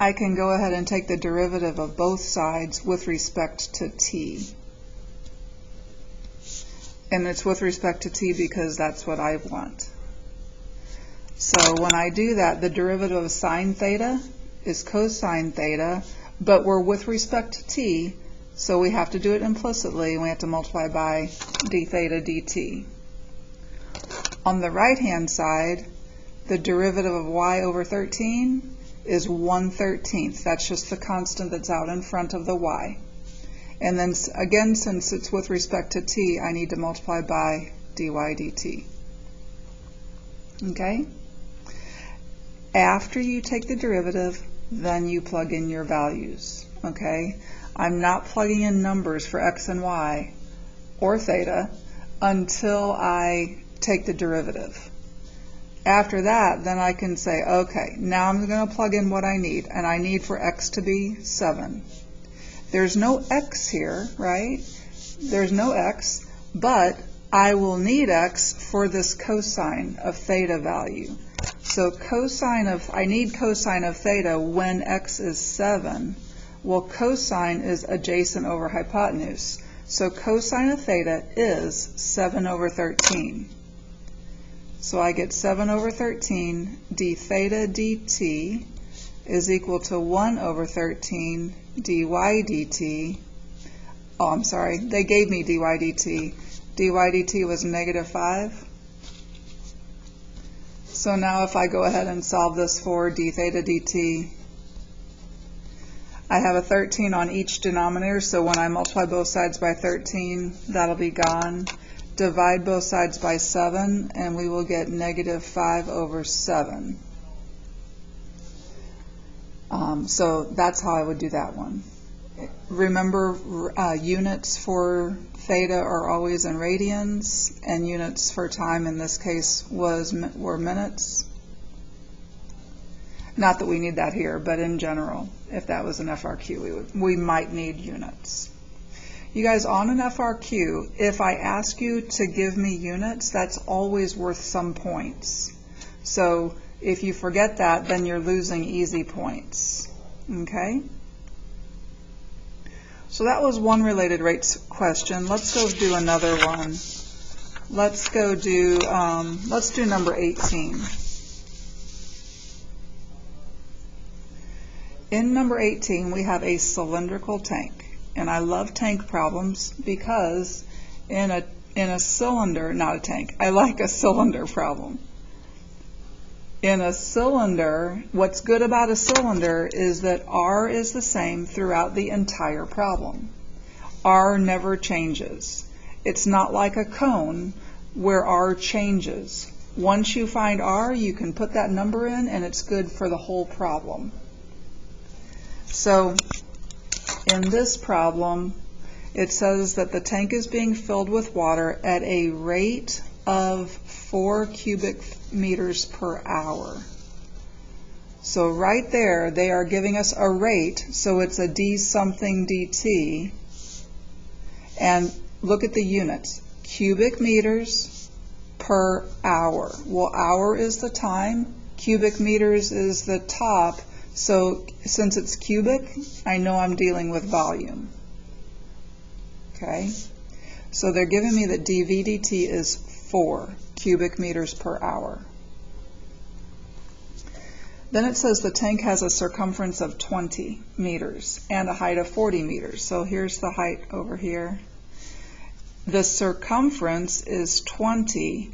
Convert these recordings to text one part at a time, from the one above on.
I can go ahead and take the derivative of both sides with respect to t. And it's with respect to t because that's what I want. So when I do that, the derivative of sine theta is cosine theta, but we're with respect to t, so we have to do it implicitly, and we have to multiply by d theta dt. On the right-hand side, the derivative of y over 13 is 1/13. That's just the constant that's out in front of the y. And then again, since it's with respect to t, I need to multiply by dy dt. Okay? After you take the derivative, then you plug in your values. Okay? I'm not plugging in numbers for x and y or theta until I take the derivative. After that, then I can say, okay, now I'm going to plug in what I need, and I need for x to be 7. There's no x here, right? There's no x, but I will need x for this cosine of theta value. So I need cosine of theta when x is 7. Well, cosine is adjacent over hypotenuse. So cosine of theta is 7 over 13. So I get 7 over 13 d theta dt is equal to 1 over 13 dy dt. Oh, I'm sorry, they gave me dy dt. dy dt was -5. So now if I go ahead and solve this for d theta dt, I have a 13 on each denominator, so when I multiply both sides by 13, that'll be gone. Divide both sides by 7, and we will get -5 over 7. So that's how I would do that one. Remember, units for theta are always in radians, and units for time in this case were minutes. Not that we need that here, but in general, if that was an FRQ, we might need units. You guys, on an FRQ, if I ask you to give me units, that's always worth some points. So if you forget that, then you're losing easy points. Okay? So that was one related rates question. Let's go do another one. Let's do number 18. In number 18, we have a cylindrical tank. And I love tank problems because in a cylinder, not a tank, I like a cylinder problem. In a cylinder, what's good about a cylinder is that R is the same throughout the entire problem. R never changes. It's not like a cone where R changes. Once you find R, you can put that number in and it's good for the whole problem. So in this problem, it says that the tank is being filled with water at a rate of 4 cubic meters per hour. So right there, they are giving us a rate, so it's a d something dt. And look at the units, cubic meters per hour. Well, hour is the time, cubic meters is the top. So since it's cubic, I know I'm dealing with volume. Okay? So they're giving me that dV dt is 4 cubic meters per hour. Then it says the tank has a circumference of 20 meters and a height of 40 meters. So here's the height over here. The circumference is 20,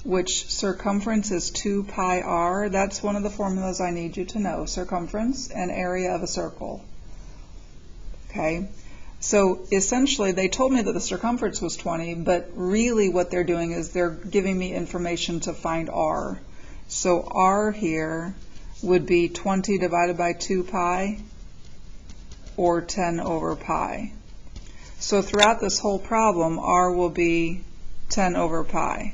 which circumference is 2 pi r. That's one of the formulas I need you to know, circumference and area of a circle. Okay, so essentially they told me that the circumference was 20, but really what they're doing is they're giving me information to find r. So r here would be 20 divided by 2 pi, or 10 over pi. So throughout this whole problem, r will be 10 over pi.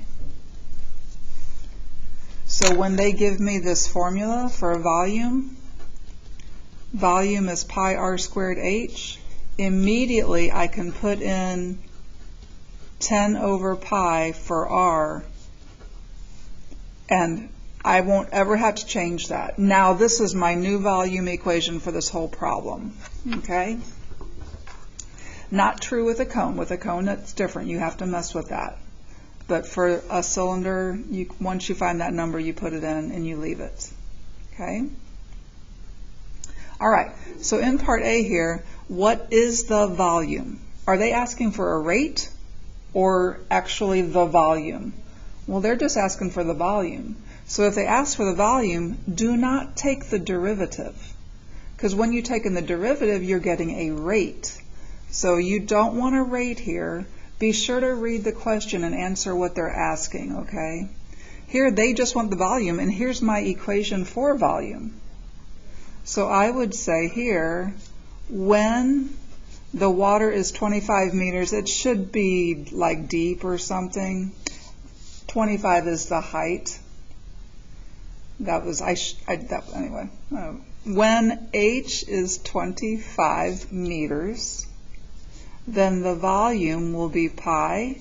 So when they give me this formula for volume, volume is pi r squared h, immediately I can put in 10 over pi for r and I won't ever have to change that. Now this is my new volume equation for this whole problem. Okay? Not true with a cone. With a cone, that's different. You have to mess with that. But for a cylinder, once you find that number, you put it in and you leave it. Okay? All right. So in part A here, what is the volume? Are they asking for a rate or actually the volume? Well, they're just asking for the volume. So if they ask for the volume, do not take the derivative. Because when you take in the derivative, you're getting a rate. So you don't want a rate here. Be sure to read the question and answer what they're asking, okay? Here they just want the volume, and here's my equation for volume. So I would say here, when the water is 25 meters, it should be like deep or something. 25 is the height. That was, anyway. When h is 25 meters, then the volume will be pi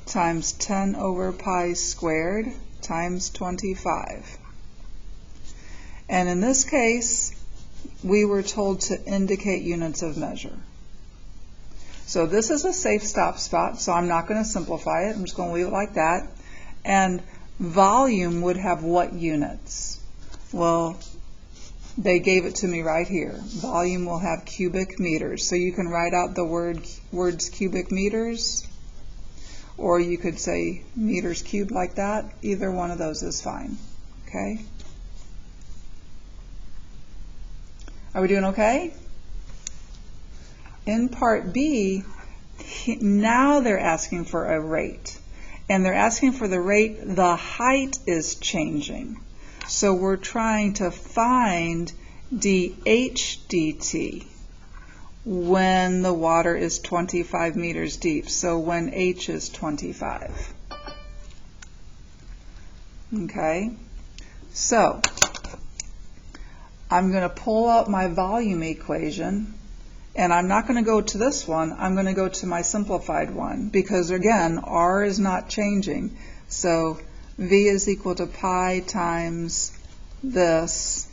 times 10 over pi squared times 25. And in this case, we were told to indicate units of measure. So this is a safe stop spot, so I'm not going to simplify it. I'm just going to leave it like that. And volume would have what units? Well, they gave it to me right here. Volume will have cubic meters. So you can write out the words cubic meters, or you could say meters cubed like that. Either one of those is fine. Okay? Are we doing okay? In part B, now they're asking for a rate. And they're asking for the rate, the height is changing. So we're trying to find Dhdt when the water is 25 meters deep. So when h is 25. Okay? So I'm going to pull up my volume equation. And I'm not going to go to this one, I'm going to go to my simplified one, because again, r is not changing. So v is equal to pi times this.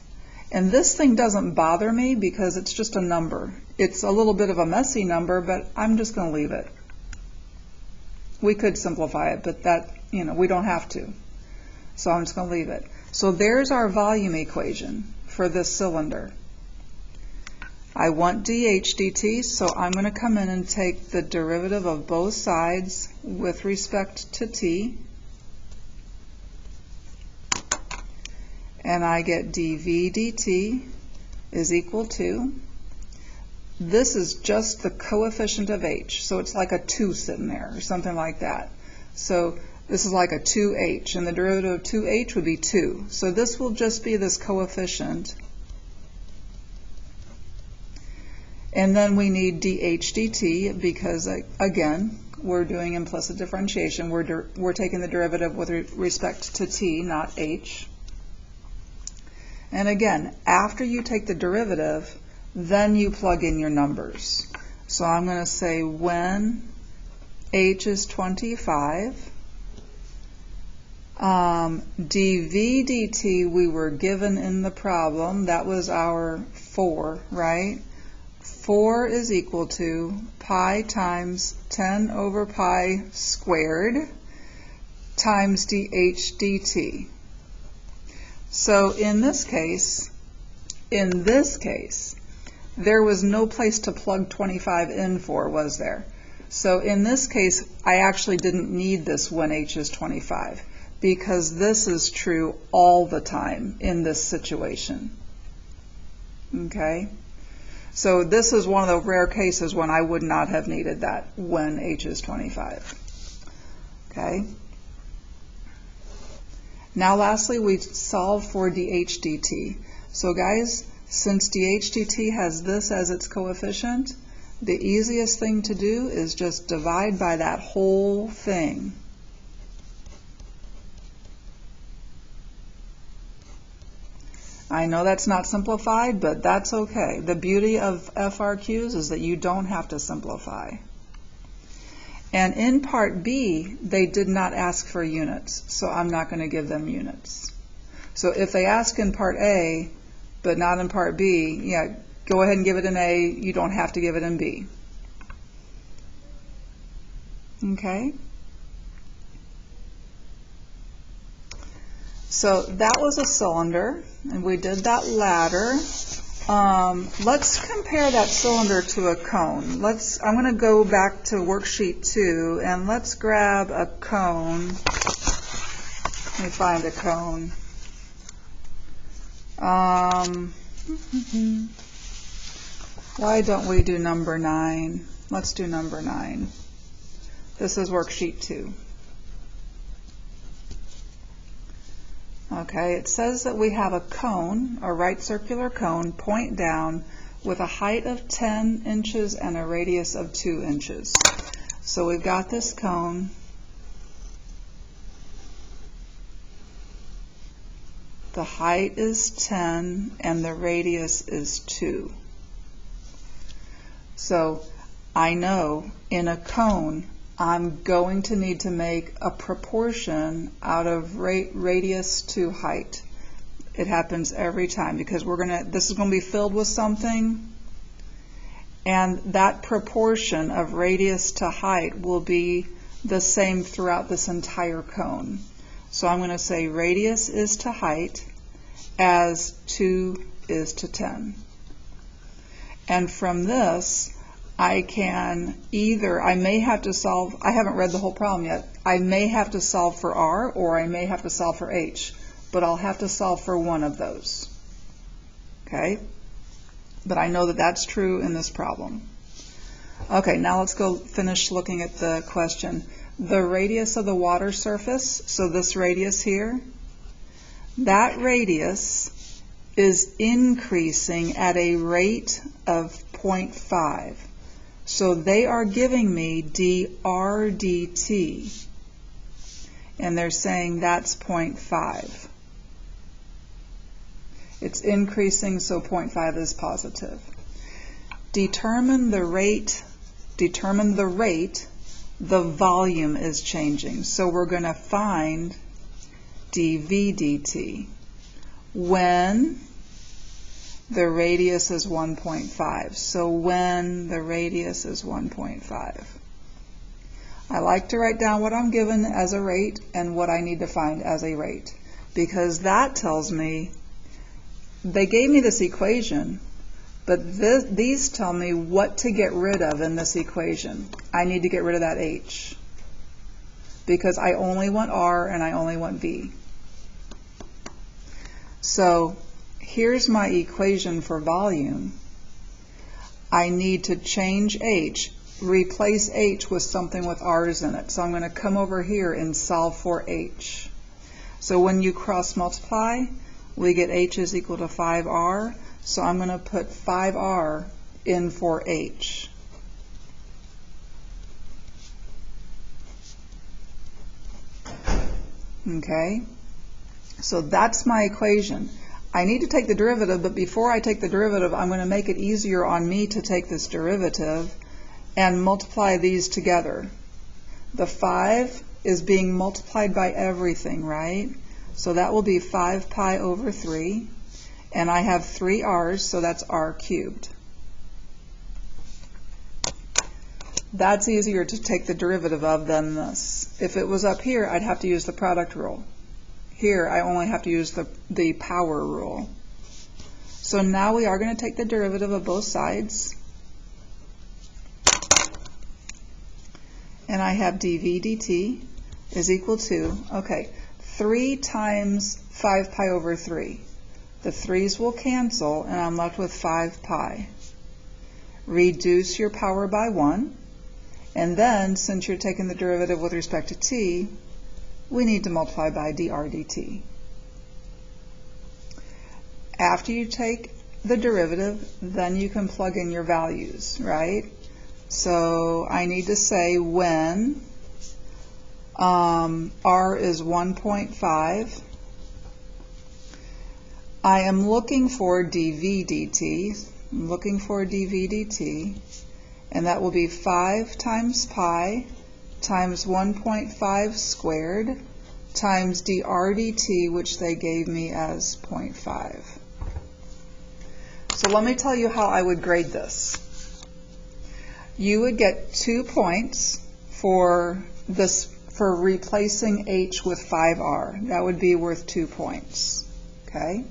And this thing doesn't bother me because it's just a number. It's a little bit of a messy number, but I'm just going to leave it. We could simplify it, but that, we don't have to. So I'm just going to leave it. So there's our volume equation for this cylinder. I want Dhdt, so I'm going to come in and take the derivative of both sides with respect to t. And I get dv dt is equal to, this is just the coefficient of h, so it's like a 2 sitting there or something like that. So this is like a 2h, and the derivative of 2h would be 2. So this will just be this coefficient. And then we need Dhdt because, again, we're doing implicit differentiation. We're taking the derivative with respect to t, not h. And again, after you take the derivative, then you plug in your numbers. So I'm going to say when h is 25, dv dt we were given in the problem. That was our 4, right? 4 is equal to pi times 10 over pi squared times dh dt. So in this case, there was no place to plug 25 in for, was there? So in this case, I actually didn't need this when h is 25, because this is true all the time in this situation. Okay? So this is one of the rare cases when I would not have needed that when h is 25. Okay? Now lastly, we solve for dH dt. So guys, since dH dt has this as its coefficient, the easiest thing to do is just divide by that whole thing. I know that's not simplified, but that's okay. The beauty of FRQs is that you don't have to simplify. And in part B, they did not ask for units, so I'm not going to give them units. So if they ask in part A, but not in part B, yeah, go ahead and give it in A. You don't have to give it in B. Okay? So that was a cylinder, and we did that ladder. Let's compare that cylinder to a cone. I'm going to go back to worksheet 2, and let's grab a cone. Let me find a cone. Why don't we do number 9? Let's do number 9. This is worksheet 2. Okay, it says that we have a cone, a right circular cone, point down, with a height of 10 inches and a radius of 2 inches. So we've got this cone. The height is 10 and the radius is 2. So I know in a cone I'm going to need to make a proportion out of radius to height. It happens every time because this is going to be filled with something, and that proportion of radius to height will be the same throughout this entire cone. So I'm going to say radius is to height as 2 is to 10. And from this, I may have to solve, I haven't read the whole problem yet, I may have to solve for R or I may have to solve for H, but I'll have to solve for one of those. Okay? But I know that that's true in this problem. Okay, now let's go finish looking at the question. The radius of the water surface, so this radius here, that radius is increasing at a rate of 0.5. So they are giving me Ddt, and they're saying that's 0.5. It's increasing, so 0.5 is positive. Determine the rate, the volume is changing. So we're going to find dV dt when the radius is 1.5. So when the radius is 1.5. I like to write down what I'm given as a rate and what I need to find as a rate, because that tells me, they gave me this equation, but these tell me what to get rid of in this equation. I need to get rid of that H, because I only want R and I only want V. So here's my equation for volume. I need to change H, replace H with something with R's in it. So I'm going to come over here and solve for H. So when you cross multiply, we get H is equal to 5R. So I'm going to put 5R in for H. Okay, so that's my equation. I need to take the derivative, but before I take the derivative, I'm going to make it easier on me to take this derivative and multiply these together. The 5 is being multiplied by everything, right? So that will be 5 pi over 3, and I have 3 r's, so that's r cubed. That's easier to take the derivative of than this. If it was up here, I'd have to use the product rule. Here, I only have to use the power rule. So now we are going to take the derivative of both sides. And I have dV dt is equal to, okay, 3 times 5 pi over 3. The 3's will cancel, and I'm left with 5 pi. Reduce your power by 1. And then, since you're taking the derivative with respect to t, we need to multiply by dr dt. After you take the derivative, then you can plug in your values, right? So I need to say when r is 1.5, I am looking for dV dt. I'm looking for dV dt, and that will be 5 times pi times 1.5 squared times Ddt, which they gave me as 0.5. So let me tell you how I would grade this. You would get 2 points for replacing h with 5r. That would be worth 2 points. Okay?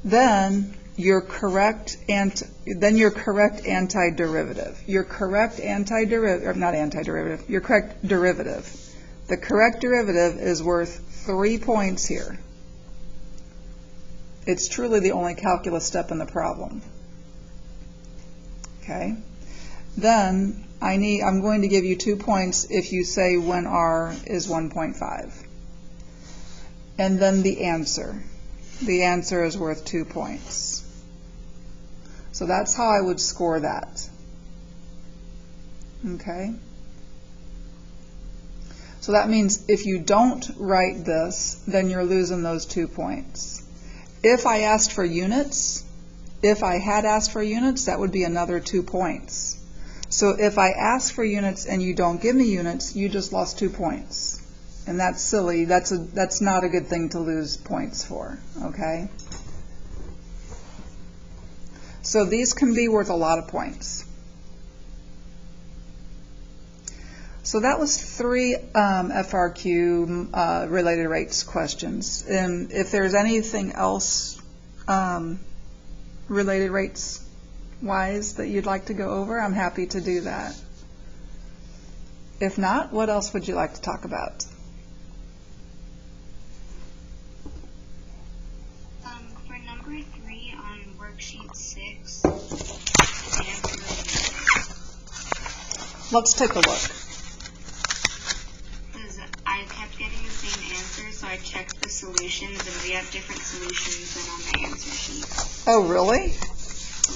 Then your correct antiderivative. Your correct derivative. The correct derivative is worth 3 points here. It's truly the only calculus step in the problem. Okay? Then I'm going to give you 2 points if you say when r is 1.5. And then the answer. The answer is worth 2 points. So that's how I would score that. Okay? So that means if you don't write this, then you're losing those 2 points. If I asked for units, if I had asked for units, that would be another 2 points. So if I ask for units and you don't give me units, you just lost 2 points. And that's silly. That's not a good thing to lose points for, okay? So these can be worth a lot of points. So that was 3 FRQ related rates questions. And if there's anything else related rates wise that you'd like to go over, I'm happy to do that. If not, what else would you like to talk about? For number 3 on worksheet 6, let's take a look. Because I kept getting the same answer, so I checked the solutions, and we have different solutions than on the answer sheet. Oh, really?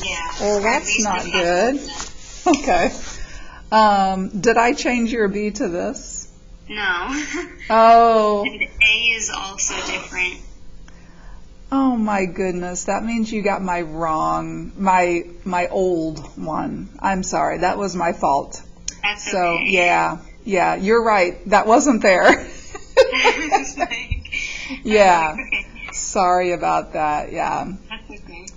Yeah. Well, that's not good. Okay. Did I change your B to this? No. Oh. And A is also different. Oh my goodness. That means you got my my old one. I'm sorry. That was my fault. That's So, okay. yeah, you're right. That wasn't there. Yeah. Okay. Sorry about that. Yeah. That's okay.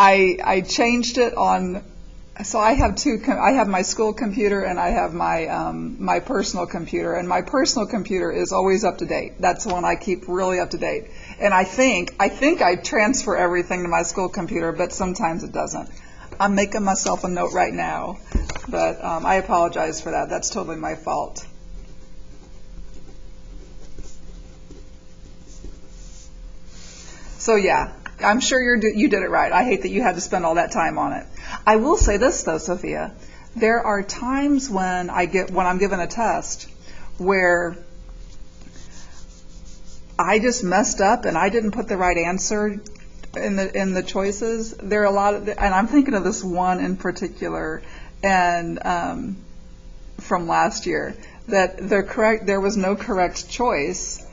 I changed it on, so I have I have my school computer and I have my personal computer, and my personal computer is always up to date. That's the one I keep really up to date. And I think I transfer everything to my school computer, but sometimes it doesn't. I'm making myself a note right now, but I apologize for that. That's totally my fault. So yeah, I'm sure you did it right. I hate that you had to spend all that time on it. I will say this though, Sophia, there are times when I'm given a test where I just messed up and I didn't put the right answer in the choices. There are a lot of, and I'm thinking of this one in particular, and from last year, that there was no correct choice.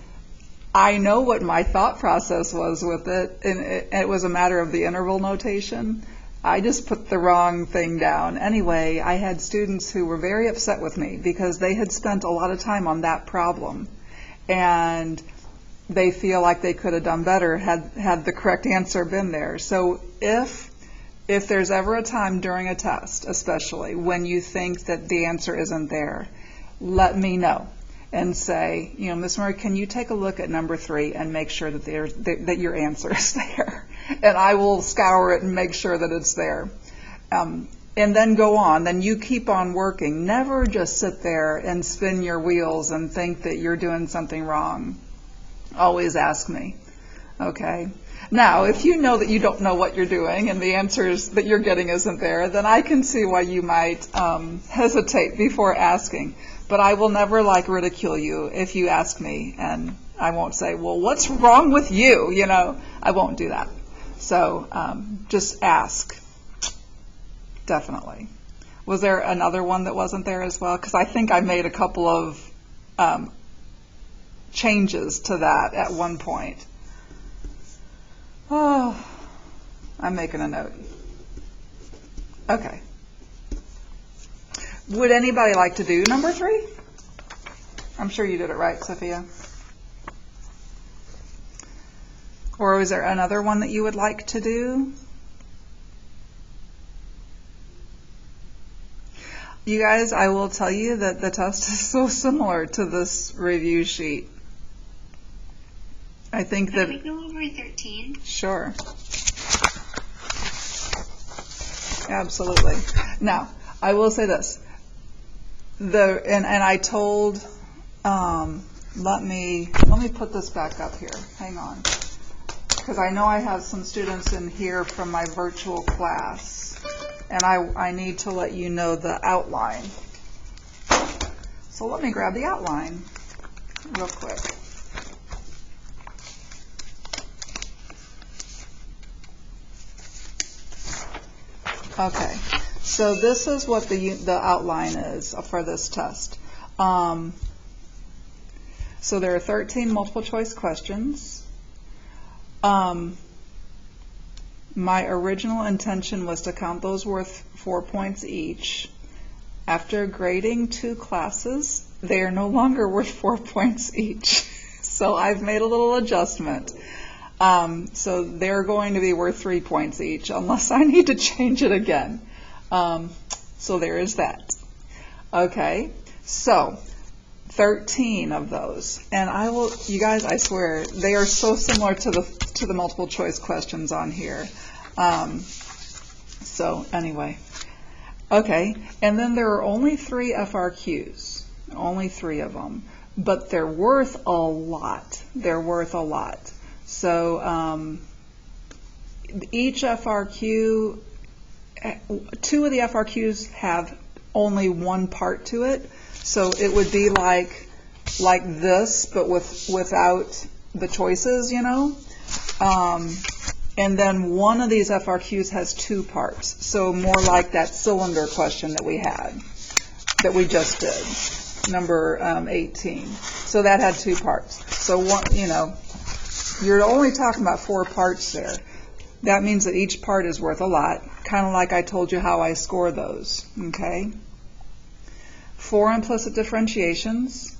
I know what my thought process was with it, and it was a matter of the interval notation. I just put the wrong thing down. Anyway, I had students who were very upset with me because they had spent a lot of time on that problem, and they feel like they could have done better had the correct answer been there. So if there's ever a time during a test, especially when you think that the answer isn't there, let me know and say, Miss Murray, can you take a look at number 3 and make sure that that your answer is there? And I will scour it and make sure that it's there. And then go on. Then you keep on working. Never just sit there and spin your wheels and think that you're doing something wrong. Always ask me. Okay? Now, if you know that you don't know what you're doing and the answers that you're getting isn't there, then I can see why you might hesitate before asking. But I will never ridicule you if you ask me, and I won't say, well, what's wrong with you? I won't do that. So just ask. Definitely. Was there another one that wasn't there as well? Because I think I made a couple of changes to that at one point. Oh, I'm making a note. Okay. Would anybody like to do number 3? I'm sure you did it right, Sophia. Or is there another one that you would like to do? You guys, I will tell you that the test is so similar to this review sheet. I think that... Can we go over 13? Sure. Absolutely. Now, I will say this. And I told, let me put this back up here. Hang on. Because I know I have some students in here from my virtual class, and I need to let you know the outline. So let me grab the outline real quick. Okay, so this is what the outline is for this test. So there are 13 multiple choice questions. My original intention was to count those worth 4 points each. After grading 2 classes, they are no longer worth 4 points each. So I've made a little adjustment. So they're going to be worth 3 points each, unless I need to change it again. So there is that. Okay, so 13 of those, and I will, you guys, I swear, they are so similar to the multiple choice questions on here. So anyway, okay, and then there are only 3 FRQs, only 3 of them, but they're worth a lot. They're worth a lot. So each FRQ, 2 of the FRQs have only 1 part to it. So it would be like this, but without the choices, you know. And then one of these FRQs has 2 parts. So more like that cylinder question that we just did, number 18. So that had 2 parts. So one, you know, you're only talking about 4 parts there. That means that each part is worth a lot, kind of like I told you how I score those, okay? 4 implicit differentiations,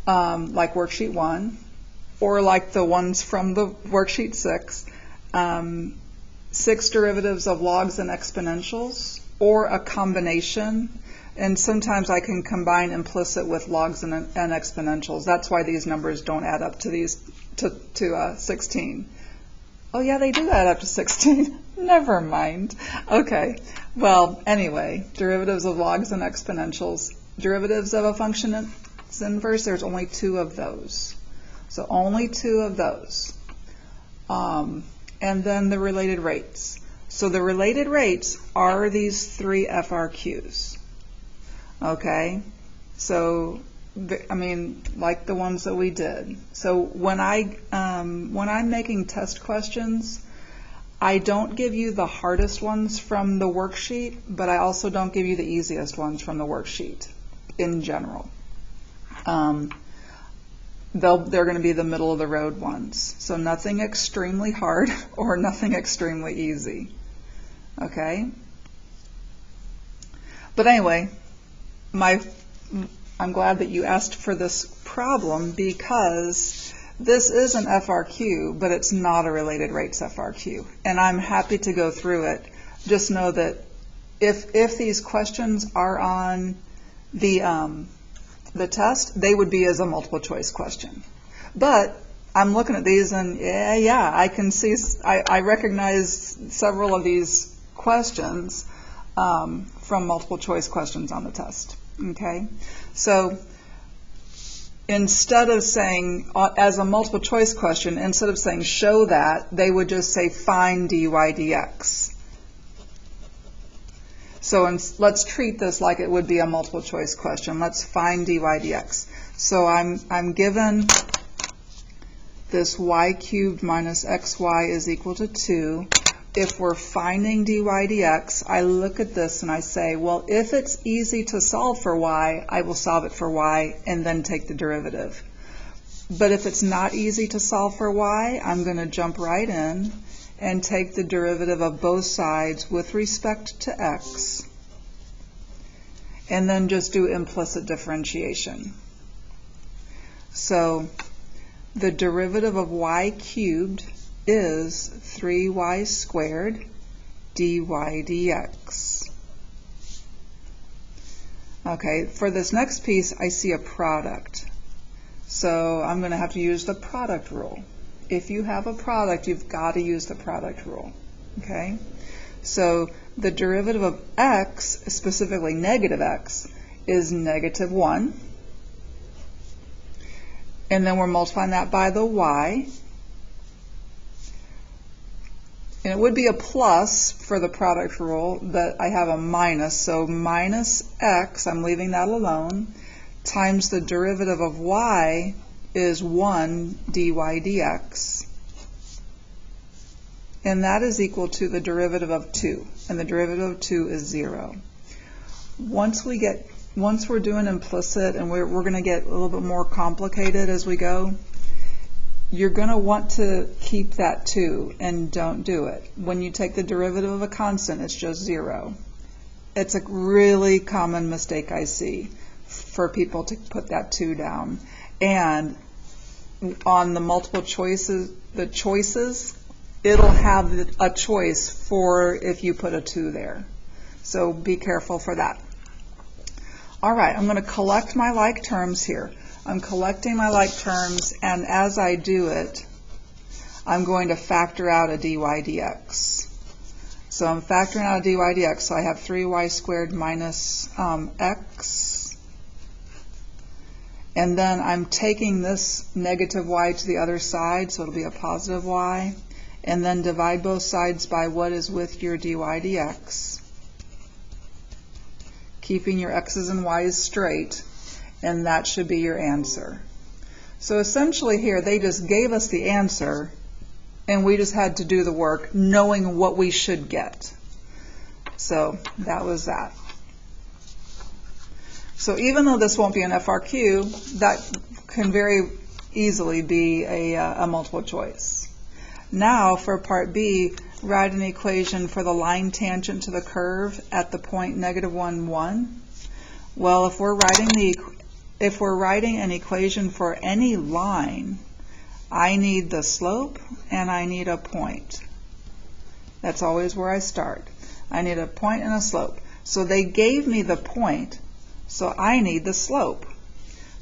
like worksheet 1, or like the ones from the worksheet 6, 6 derivatives of logs and exponentials, or a combination. And sometimes I can combine implicit with logs and exponentials. That's why these numbers don't add up to these to 16. Oh yeah, they do add up to 16. Never mind. Okay. Well, anyway, derivatives of logs and exponentials. Derivatives of a function its inverse, there's only 2 of those. So only 2 of those. And then the related rates. So the related rates are these 3 FRQs. Okay? So, I mean, like the ones that we did. So when I'm making test questions, I don't give you the hardest ones from the worksheet, but I also don't give you the easiest ones from the worksheet in general. They're going to be the middle of the road ones. So nothing extremely hard or nothing extremely easy. Okay? But anyway, I'm glad that you asked for this problem, because this is an FRQ, but it's not a related rates FRQ. And I'm happy to go through it. Just know that if these questions are on the test, they would be as a multiple choice question. But I'm looking at these and yeah, I can see, I recognize several of these questions from multiple choice questions on the test. Okay, so instead of saying, as a multiple choice question, instead of saying show that, they would just say find dy dx. So let's treat this like it would be a multiple choice question. Let's find dy dx. So I'm given this y cubed minus xy is equal to 2. If we're finding dy dx, I look at this and I say, well, if it's easy to solve for y, I will solve it for y and then take the derivative. But if it's not easy to solve for y, I'm going to jump right in and take the derivative of both sides with respect to x, and then just do implicit differentiation. So the derivative of y cubed is 3y squared dy dx. Okay, for this next piece, I see a product. So I'm going to have to use the product rule. If you have a product, you've got to use the product rule. Okay? So the derivative of x, specifically negative x, is negative 1. And then we're multiplying that by the y. And it would be a plus for the product rule, but I have a minus. So minus x, I'm leaving that alone, times the derivative of y is 1 dy dx. And that is equal to the derivative of 2. And the derivative of 2 is 0. Once we're doing implicit, and we're going to get a little bit more complicated as we go, you're going to want to keep that 2 and don't do it. When you take the derivative of a constant, it's just 0. It's a really common mistake I see for people to put that 2 down. And on the multiple choices, it'll have a choice for if you put a 2 there. So be careful for that. All right, I'm going to collect my like terms here. I'm collecting my like terms, and as I do it, I'm going to factor out a dy dx. So I'm factoring out a dy dx, so I have 3y squared minus x. And then I'm taking this negative y to the other side, so it'll be a positive y. And then divide both sides by what is with your dy dx. Keeping your x's and y's straight. And that should be your answer. So essentially here, they just gave us the answer, and we just had to do the work knowing what we should get. So that was that. So even though this won't be an FRQ, that can very easily be a multiple choice. Now for part B, write an equation for the line tangent to the curve at the point -1, 1. Well, if we're writing an equation for any line, I need the slope and I need a point. That's always where I start. I need a point and a slope. So they gave me the point, so I need the slope.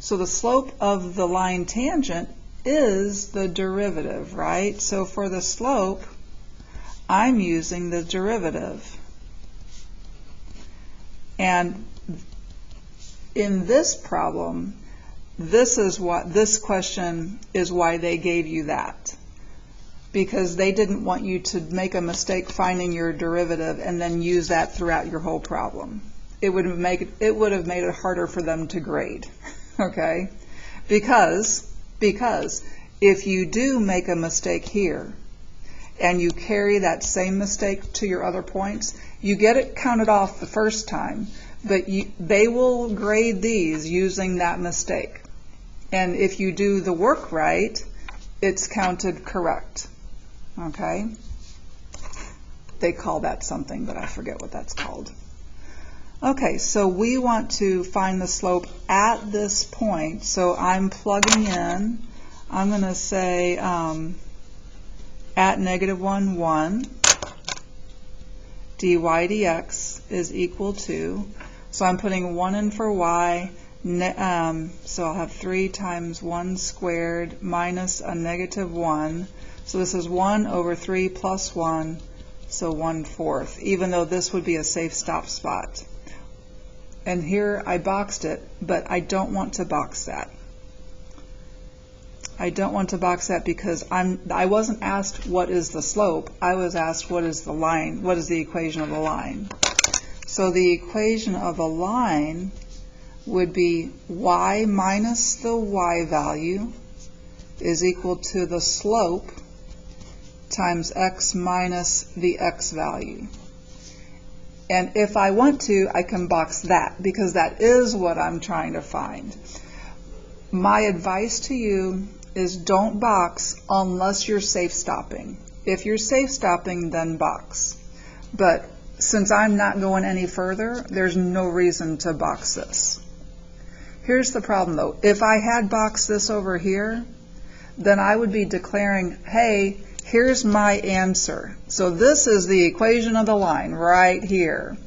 So the slope of the line tangent is the derivative, right? So for the slope, I'm using the derivative. And in this problem, this question is why they gave you that. Because they didn't want you to make a mistake finding your derivative and then use that throughout your whole problem. It would have made it harder for them to grade. Okay? Because if you do make a mistake here and you carry that same mistake to your other points, you get it counted off the first time, but they will grade these using that mistake. And if you do the work right, it's counted correct. Okay? They call that something, but I forget what that's called. Okay, so we want to find the slope at this point. So I'm plugging in. I'm going to say at -1, 1, dy dx is equal to, so I'm putting 1 in for y, so I'll have 3 times 1 squared minus a -1. So this is 1 over 3 plus 1, so 1/4, even though this would be a safe stop spot. And here I boxed it, but I don't want to box that. I don't want to box that because I wasn't asked what is the slope. I was asked what is the line, what is the equation of a line. So the equation of a line would be y minus the y value is equal to the slope times x minus the x value. And if I want to, I can box that because that is what I'm trying to find. My advice to you is don't box unless you're safe stopping. If you're safe stopping, then box. But since I'm not going any further, there's no reason to box this. Here's the problem though. If I had boxed this over here, then I would be declaring, hey, here's my answer. So this is the equation of the line right here.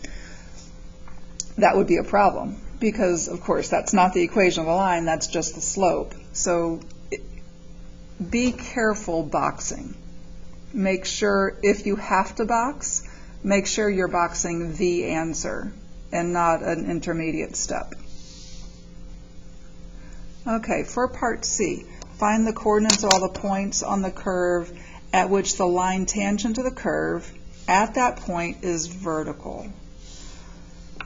That would be a problem because, of course, that's not the equation of the line, that's just the slope. So be careful boxing. Make sure, if you have to box, make sure you're boxing the answer and not an intermediate step. Okay, for part C, find the coordinates of all the points on the curve at which the line tangent to the curve at that point is vertical.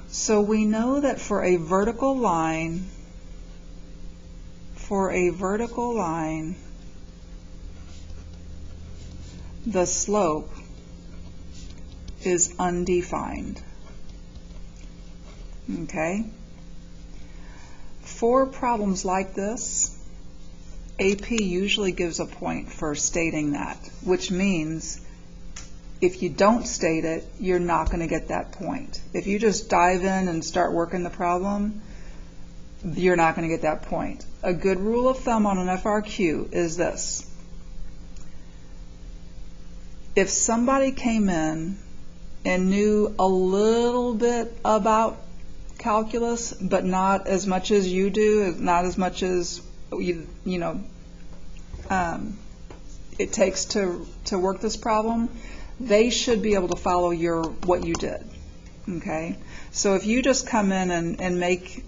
So we know that for a vertical line, the slope is undefined. Okay? For problems like this, AP usually gives a point for stating that, which means if you don't state it, you're not going to get that point. If you just dive in and start working the problem, you're not going to get that point. A good rule of thumb on an FRQ is this. If somebody came in and knew a little bit about calculus, but not as much as you do, not as much as it takes to work this problem, they should be able to follow what you did. Okay? So if you just come in and make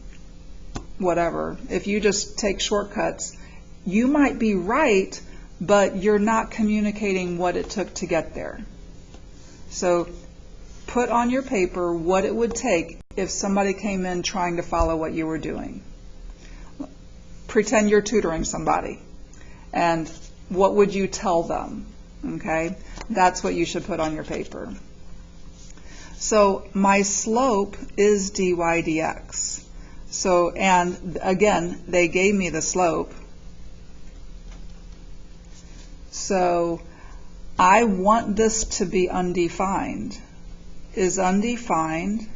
whatever, if you just take shortcuts, you might be right, but you're not communicating what it took to get there. So put on your paper what it would take if somebody came in trying to follow what you were doing. Pretend you're tutoring somebody, and what would you tell them? Okay, that's what you should put on your paper. So my slope is dy dx. So, and again, they gave me the slope. So I want this to be undefined. Is undefined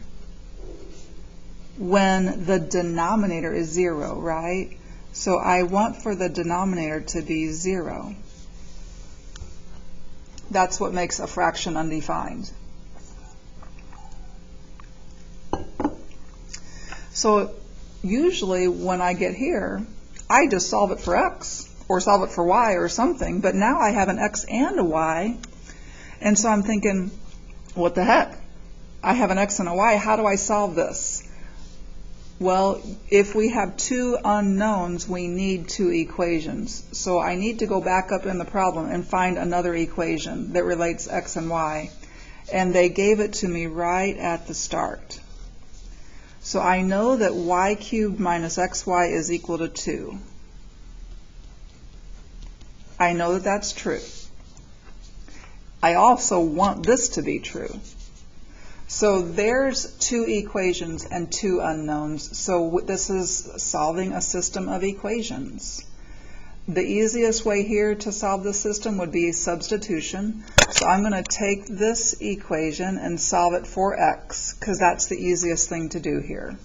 when the denominator is 0, right? So I want for the denominator to be 0. That's what makes a fraction undefined. So usually when I get here, I just solve it for x or solve it for y or something, but now I have an x and a y, and so I'm thinking, what the heck? I have an x and a y, how do I solve this? Well, if we have two unknowns, we need two equations. So I need to go back up in the problem and find another equation that relates x and y. And they gave it to me right at the start. So I know that y cubed minus xy is equal to 2. I know that that's true. I also want this to be true. So there's two equations and two unknowns. So this is solving a system of equations. The easiest way here to solve the system would be substitution. So I'm going to take this equation and solve it for x, because that's the easiest thing to do here.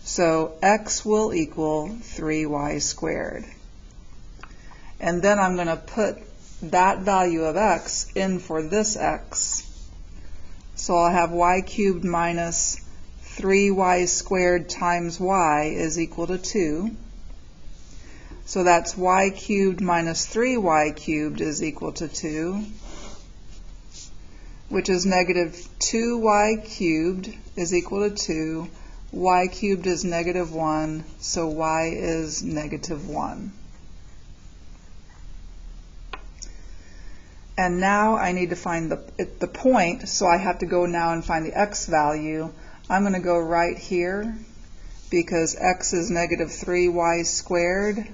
So x will equal 3y squared. And then I'm going to put that value of x in for this x. So I'll have y cubed minus 3y squared times y is equal to 2. So that's y cubed minus 3y cubed is equal to 2, which is negative 2y cubed is equal to 2. Y cubed is negative 1, so y is negative 1. And now I need to find the point, so I have to go now and find the x value. I'm going to go right here because x is negative 3y squared.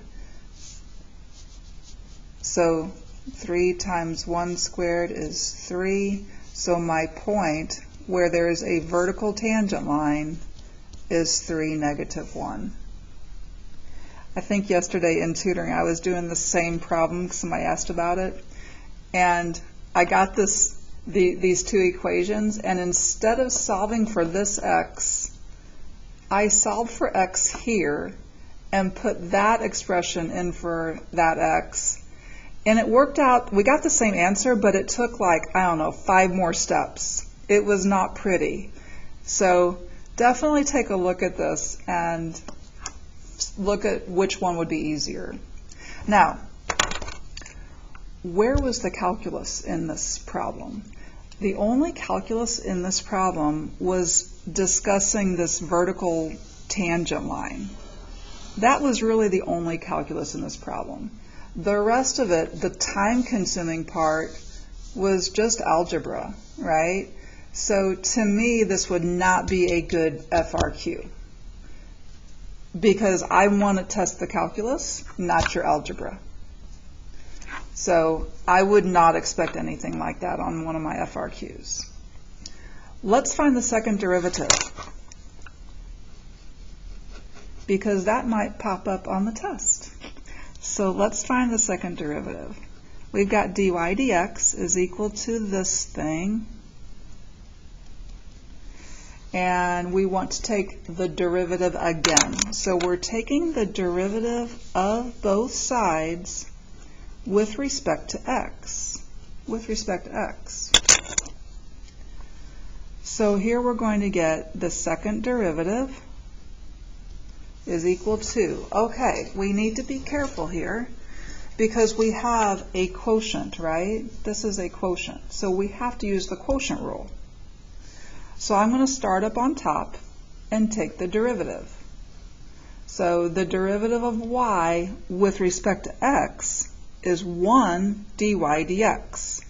So 3 times 1 squared is 3. So my point where there is a vertical tangent line is 3, negative 1. I think yesterday in tutoring I was doing the same problem because somebody asked about it. And I got these two equations, and instead of solving for this x, I solved for x here, and put that expression in for that x. And it worked out, we got the same answer, but it took like, I don't know, 5 more steps. It was not pretty. So definitely take a look at this and look at which one would be easier. Now, where was the calculus in this problem? The only calculus in this problem was discussing this vertical tangent line. That was really the only calculus in this problem. The rest of it, the time-consuming part, was just algebra, right? So to me, this would not be a good FRQ because I want to test the calculus, not your algebra. So I would not expect anything like that on one of my FRQs. Let's find the second derivative because that might pop up on the test. So let's find the second derivative. We've got dy dx is equal to this thing. And we want to take the derivative again. So we're taking the derivative of both sides with respect to x. With respect to x. So here we're going to get the second derivative is equal to, okay, we need to be careful here because we have a quotient, right? This is a quotient. So we have to use the quotient rule. So I'm going to start up on top and take the derivative. So the derivative of y with respect to x is 1 dy dx.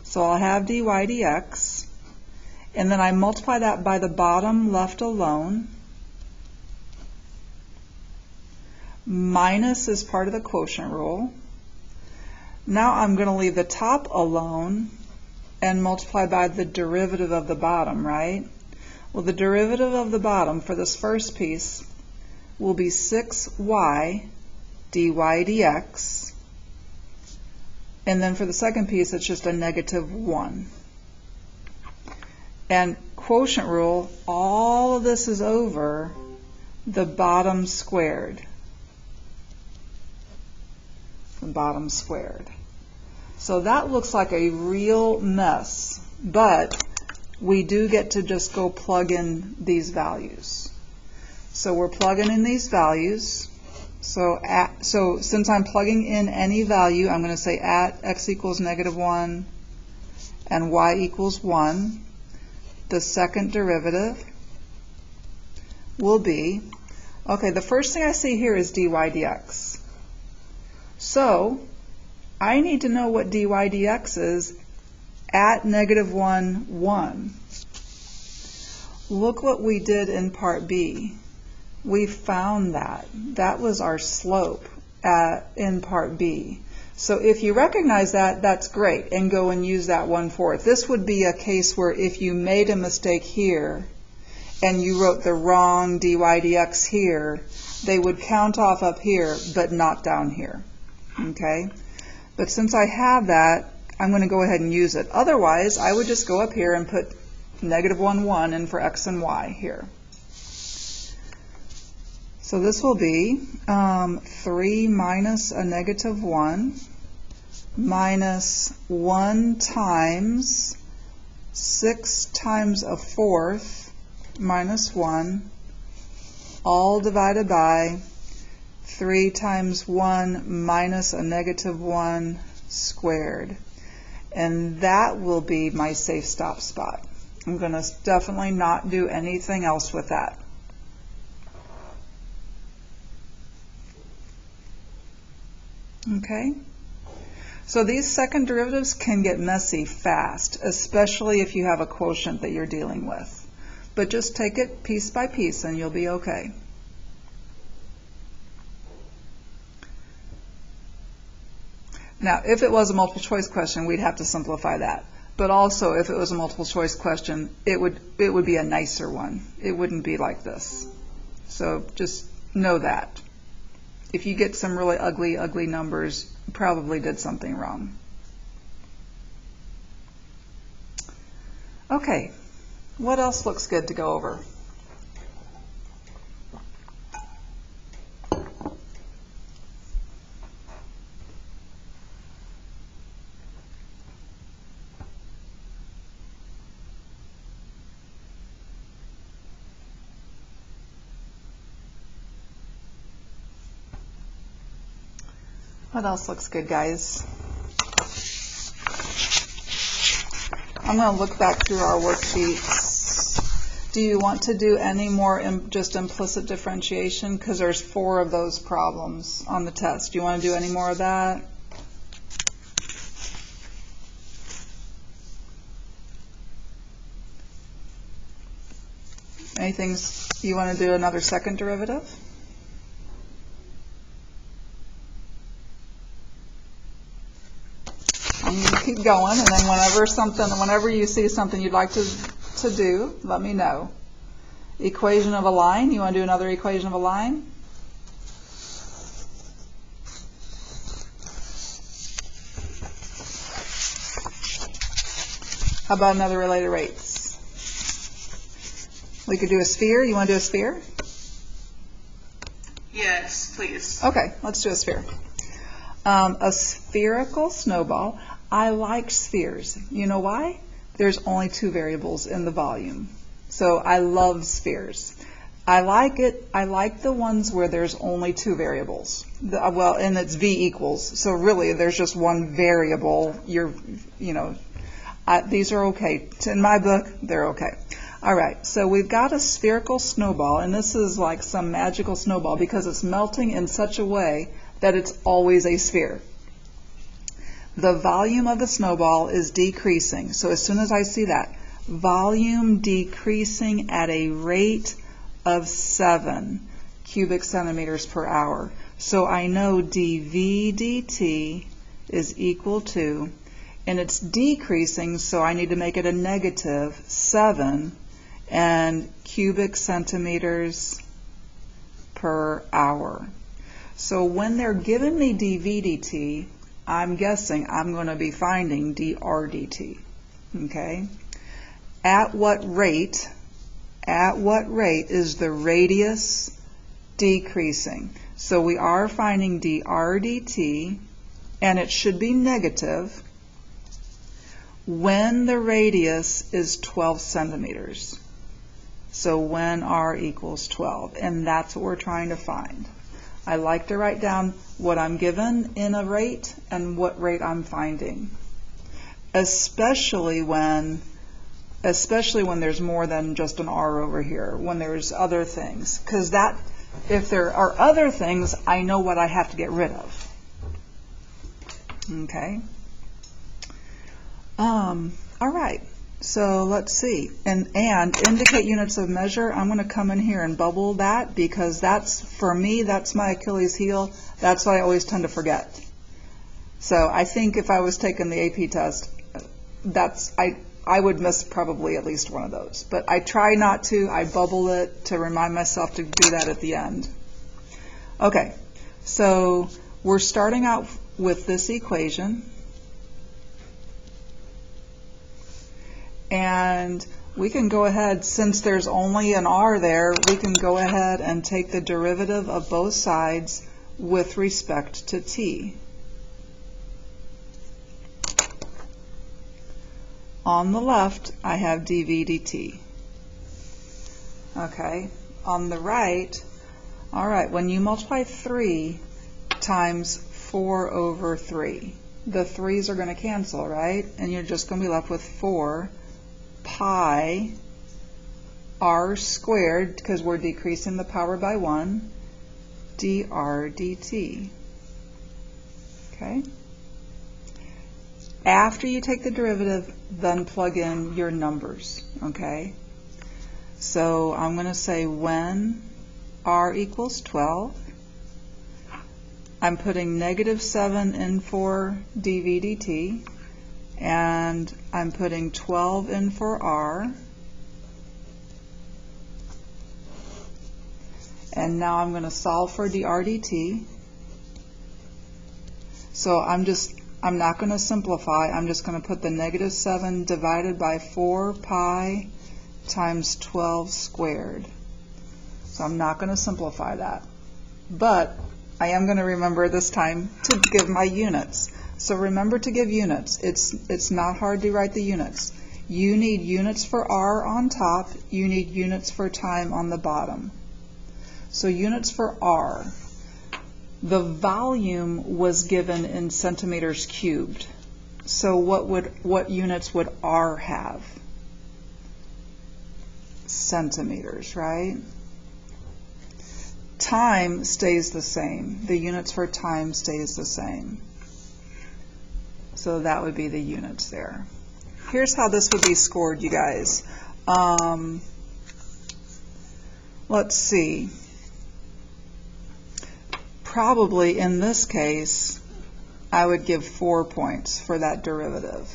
So I'll have dy dx, and then I multiply that by the bottom left alone. Minus is part of the quotient rule. Now I'm going to leave the top alone and multiply by the derivative of the bottom, right? Well, the derivative of the bottom for this first piece will be 6y dy dx. And then for the second piece, it's just a negative 1. And quotient rule, all of this is over the bottom squared. The bottom squared. So that looks like a real mess, but we do get to just go plug in these values. So we're plugging in these values. So since I'm plugging in any value, I'm going to say at x equals -1 and y equals 1. The second derivative will be, okay, the first thing I see here is dy dx. So I need to know what dy dx is at -1, 1. Look what we did in part B. We found that. That was our slope in part B. So if you recognize that, that's great, and go and use that 1/4. This would be a case where if you made a mistake here and you wrote the wrong dy dx here, they would count off up here but not down here. Okay? But since I have that, I'm going to go ahead and use it. Otherwise, I would just go up here and put -1, 1 in for x and y here. So this will be 3 minus a -1 minus 1 times 6 times a 4th minus 1, all divided by 3 times 1 minus a -1 squared. And that will be my safe stop spot. I'm going to definitely not do anything else with that. Okay? So these second derivatives can get messy fast, especially if you have a quotient that you're dealing with. But just take it piece by piece and you'll be okay. Now, if it was a multiple choice question, we'd have to simplify that. But also, if it was a multiple choice question, it would be a nicer one. It wouldn't be like this. So just know that. If you get some really ugly numbers, you probably did something wrong. Okay, what else looks good to go over? What else looks good, guys? I'm going to look back through our worksheets. Do you want to do any more just implicit differentiation? Because there's 4 of those problems on the test. Do you want to do any more of that? Anything you want to do another second derivative? And you keep going, and then whenever you see something you'd like to do, let me know. Equation of a line. You want to do another equation of a line? How about another related rates? We could do a sphere. You want to do a sphere? Yes, please. Okay, let's do a sphere. A spherical snowball. I like spheres. You know why? There's only 2 variables in the volume. So I love spheres. I like it. I like the ones where there's only 2 variables. Well, and it's v equals. So really, there's just one variable. These are okay. In my book, they're okay. All right, so we've got a spherical snowball, and this is like some magical snowball because it's melting in such a way that it's always a sphere. The volume of the snowball is decreasing. So as soon as I see that, volume decreasing at a rate of 7 cubic centimeters per hour. So I know dV dt is equal to, and it's decreasing, so I need to make it a negative 7 and cubic centimeters per hour. So when they're giving me dV dt, I'm guessing I'm going to be finding dr dt. Okay? At what rate is the radius decreasing? So we are finding dr dt, and it should be negative when the radius is 12 centimeters. So when r equals 12, and that's what we're trying to find. I like to write down what I'm given in a rate and what rate I'm finding, especially when there's more than just an r over here, when there's other things, because if there are other things, I know what I have to get rid of. Okay. All right. So let's see, and indicate units of measure. I'm going to come in here and bubble that because for me, that's my Achilles heel. That's what I always tend to forget. So I think if I was taking the AP test, I would miss probably at least one of those. But I try not to. I bubble it to remind myself to do that at the end. Okay, so we're starting out with this equation. And we can go ahead, since there's only an r there, we can go ahead and take the derivative of both sides with respect to t. On the left, I have dV dt. Okay, on the right, all right, when you multiply 3 times 4 over 3, the 3's are going to cancel, right? And you're just going to be left with 4 pi r squared, because we're decreasing the power by 1, dr dt. Okay? After you take the derivative, then plug in your numbers. Okay? So I'm going to say when r equals 12, I'm putting negative 7 in for dV dt, and I'm putting 12 in for r, and now I'm going to solve for dr dt. So I'm not going to simplify, I'm just going to put the negative 7 divided by 4 pi times 12 squared. So I'm not going to simplify that, but I am going to remember this time to give my units. So remember to give units. It's not hard to write the units. You need units for r on top. You need units for time on the bottom. So units for r. The volume was given in centimeters cubed. So what units would R have? Centimeters, right? Time stays the same. The units for time stays the same. So that would be the units there. Here's how this would be scored, you guys. Let's see. Probably in this case, I would give 4 points for that derivative,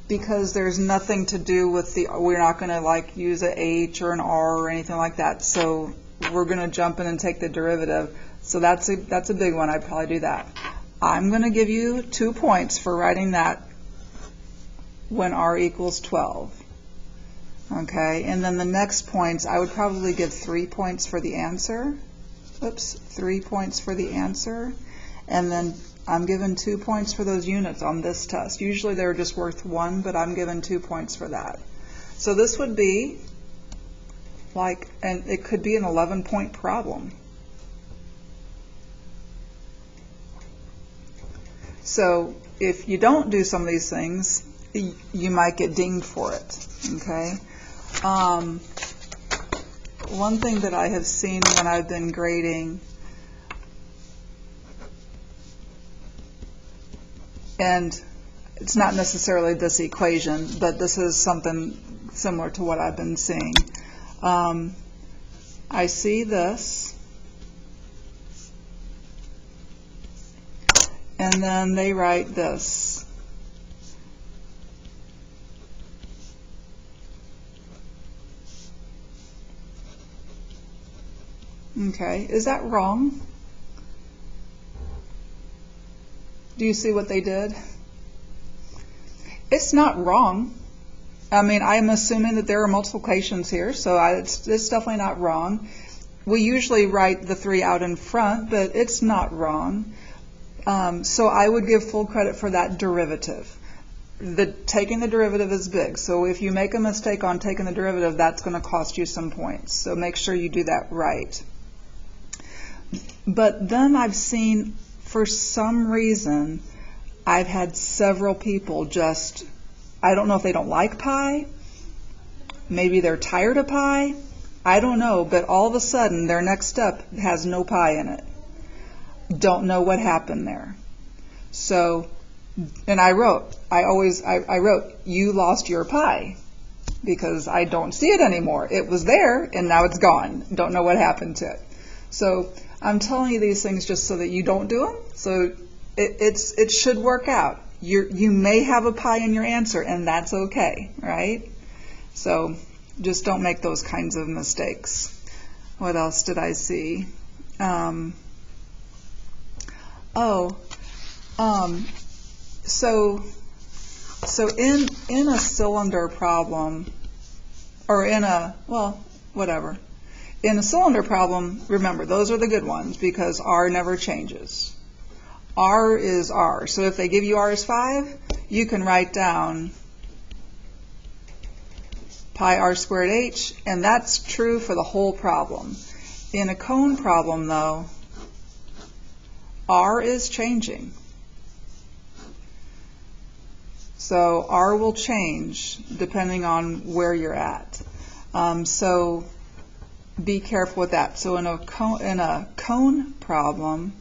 because there's nothing to do with we're not going to like use an H or an R or anything like that. So we're going to jump in and take the derivative. So that's a big one. I'd probably do that. I'm going to give you 2 points for writing that when R equals 12. Okay, and then the next points, I would probably give 3 points for the answer. Oops, 3 points for the answer. And then I'm given 2 points for those units on this test. Usually they're just worth 1, but I'm given 2 points for that. So this would be like, and it could be an 11-point problem. So if you don't do some of these things, you might get dinged for it, okay? One thing that I have seen when I've been grading, and it's not necessarily this equation, but this is something similar to what I've been seeing. I see this, and then they write this. Okay, is that wrong? Do you see what they did? It's not wrong. I mean, I'm assuming that there are multiplications here, so it's definitely not wrong. We usually write the 3 out in front, but it's not wrong. So I would give full credit for that derivative. Taking the derivative is big, so if you make a mistake on taking the derivative, that's going to cost you some points. So make sure you do that right. But then I've seen, for some reason, I've had several people just, I don't know if they don't like pi, maybe they're tired of pi, I don't know, but all of a sudden their next step has no pi in it. Don't know what happened there. So, and I wrote, you lost your pi, because I don't see it anymore. It was there and now it's gone. Don't know what happened to it. So I'm telling you these things just so that you don't do them. So it should work out. You may have a pi in your answer, and that's okay, right? So just don't make those kinds of mistakes. What else did I see? So in a cylinder problem, or in a, well, whatever. In a cylinder problem, remember, those are the good ones because R never changes. R is R. So if they give you R is 5, you can write down pi r squared h, and that's true for the whole problem. In a cone problem, though, R is changing. So R will change depending on where you're at. So be careful with that. So in a cone problem,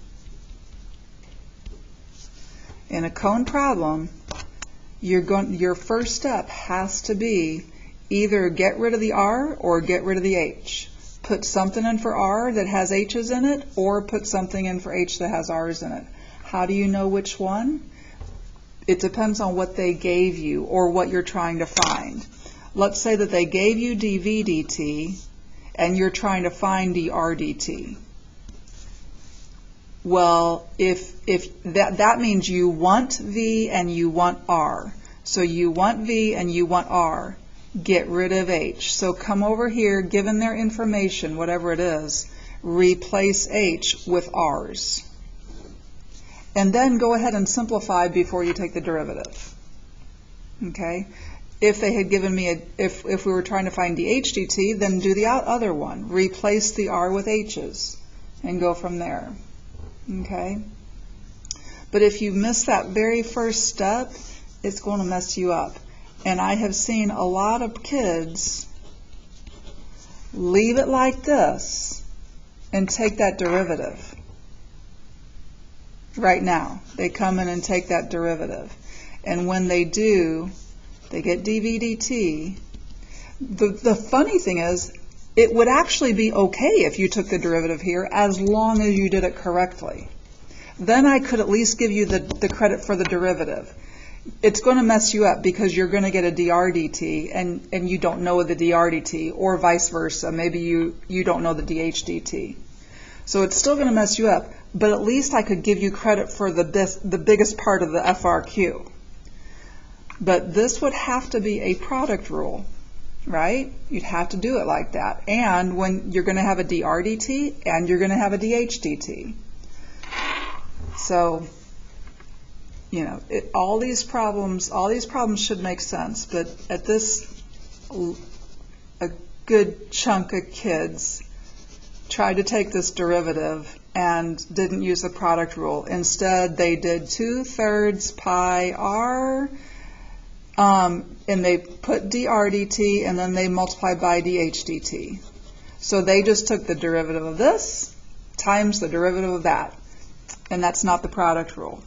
your first step has to be either get rid of the R or get rid of the H. Put something in for R that has H's in it, or put something in for H that has R's in it. How do you know which one? It depends on what they gave you or what you're trying to find. Let's say that they gave you dV dt and you're trying to find dr dt. Well, if that means you want V and you want R. So you want V and you want R. Get rid of H. So come over here, given their information, whatever it is, replace H with R's. And then go ahead and simplify before you take the derivative. Okay? If they had given me if we were trying to find dH dt, then do the other one. Replace the R with H's and go from there. Okay? But if you miss that very first step, it's going to mess you up. And I have seen a lot of kids leave it like this and take that derivative. Right now, they come in and take that derivative. And when they do, they get dVdt. The funny thing is, it would actually be okay if you took the derivative here as long as you did it correctly. Then I could at least give you the credit for the derivative. It's going to mess you up because you're going to get a drdt and you don't know the drdt, or vice versa. Maybe you don't know the dHdt. So it's still going to mess you up, but at least I could give you credit for the biggest part of the FRQ. But this would have to be a product rule, right? You'd have to do it like that. And when you're going to have a drdt and you're going to have a dHdt. So, you know, all these problems should make sense, but at this, a good chunk of kids tried to take this derivative and didn't use the product rule. Instead, they did 2/3 pi r, and they put drdt, and then they multiplied by dHdt. So they just took the derivative of this times the derivative of that, and that's not the product rule.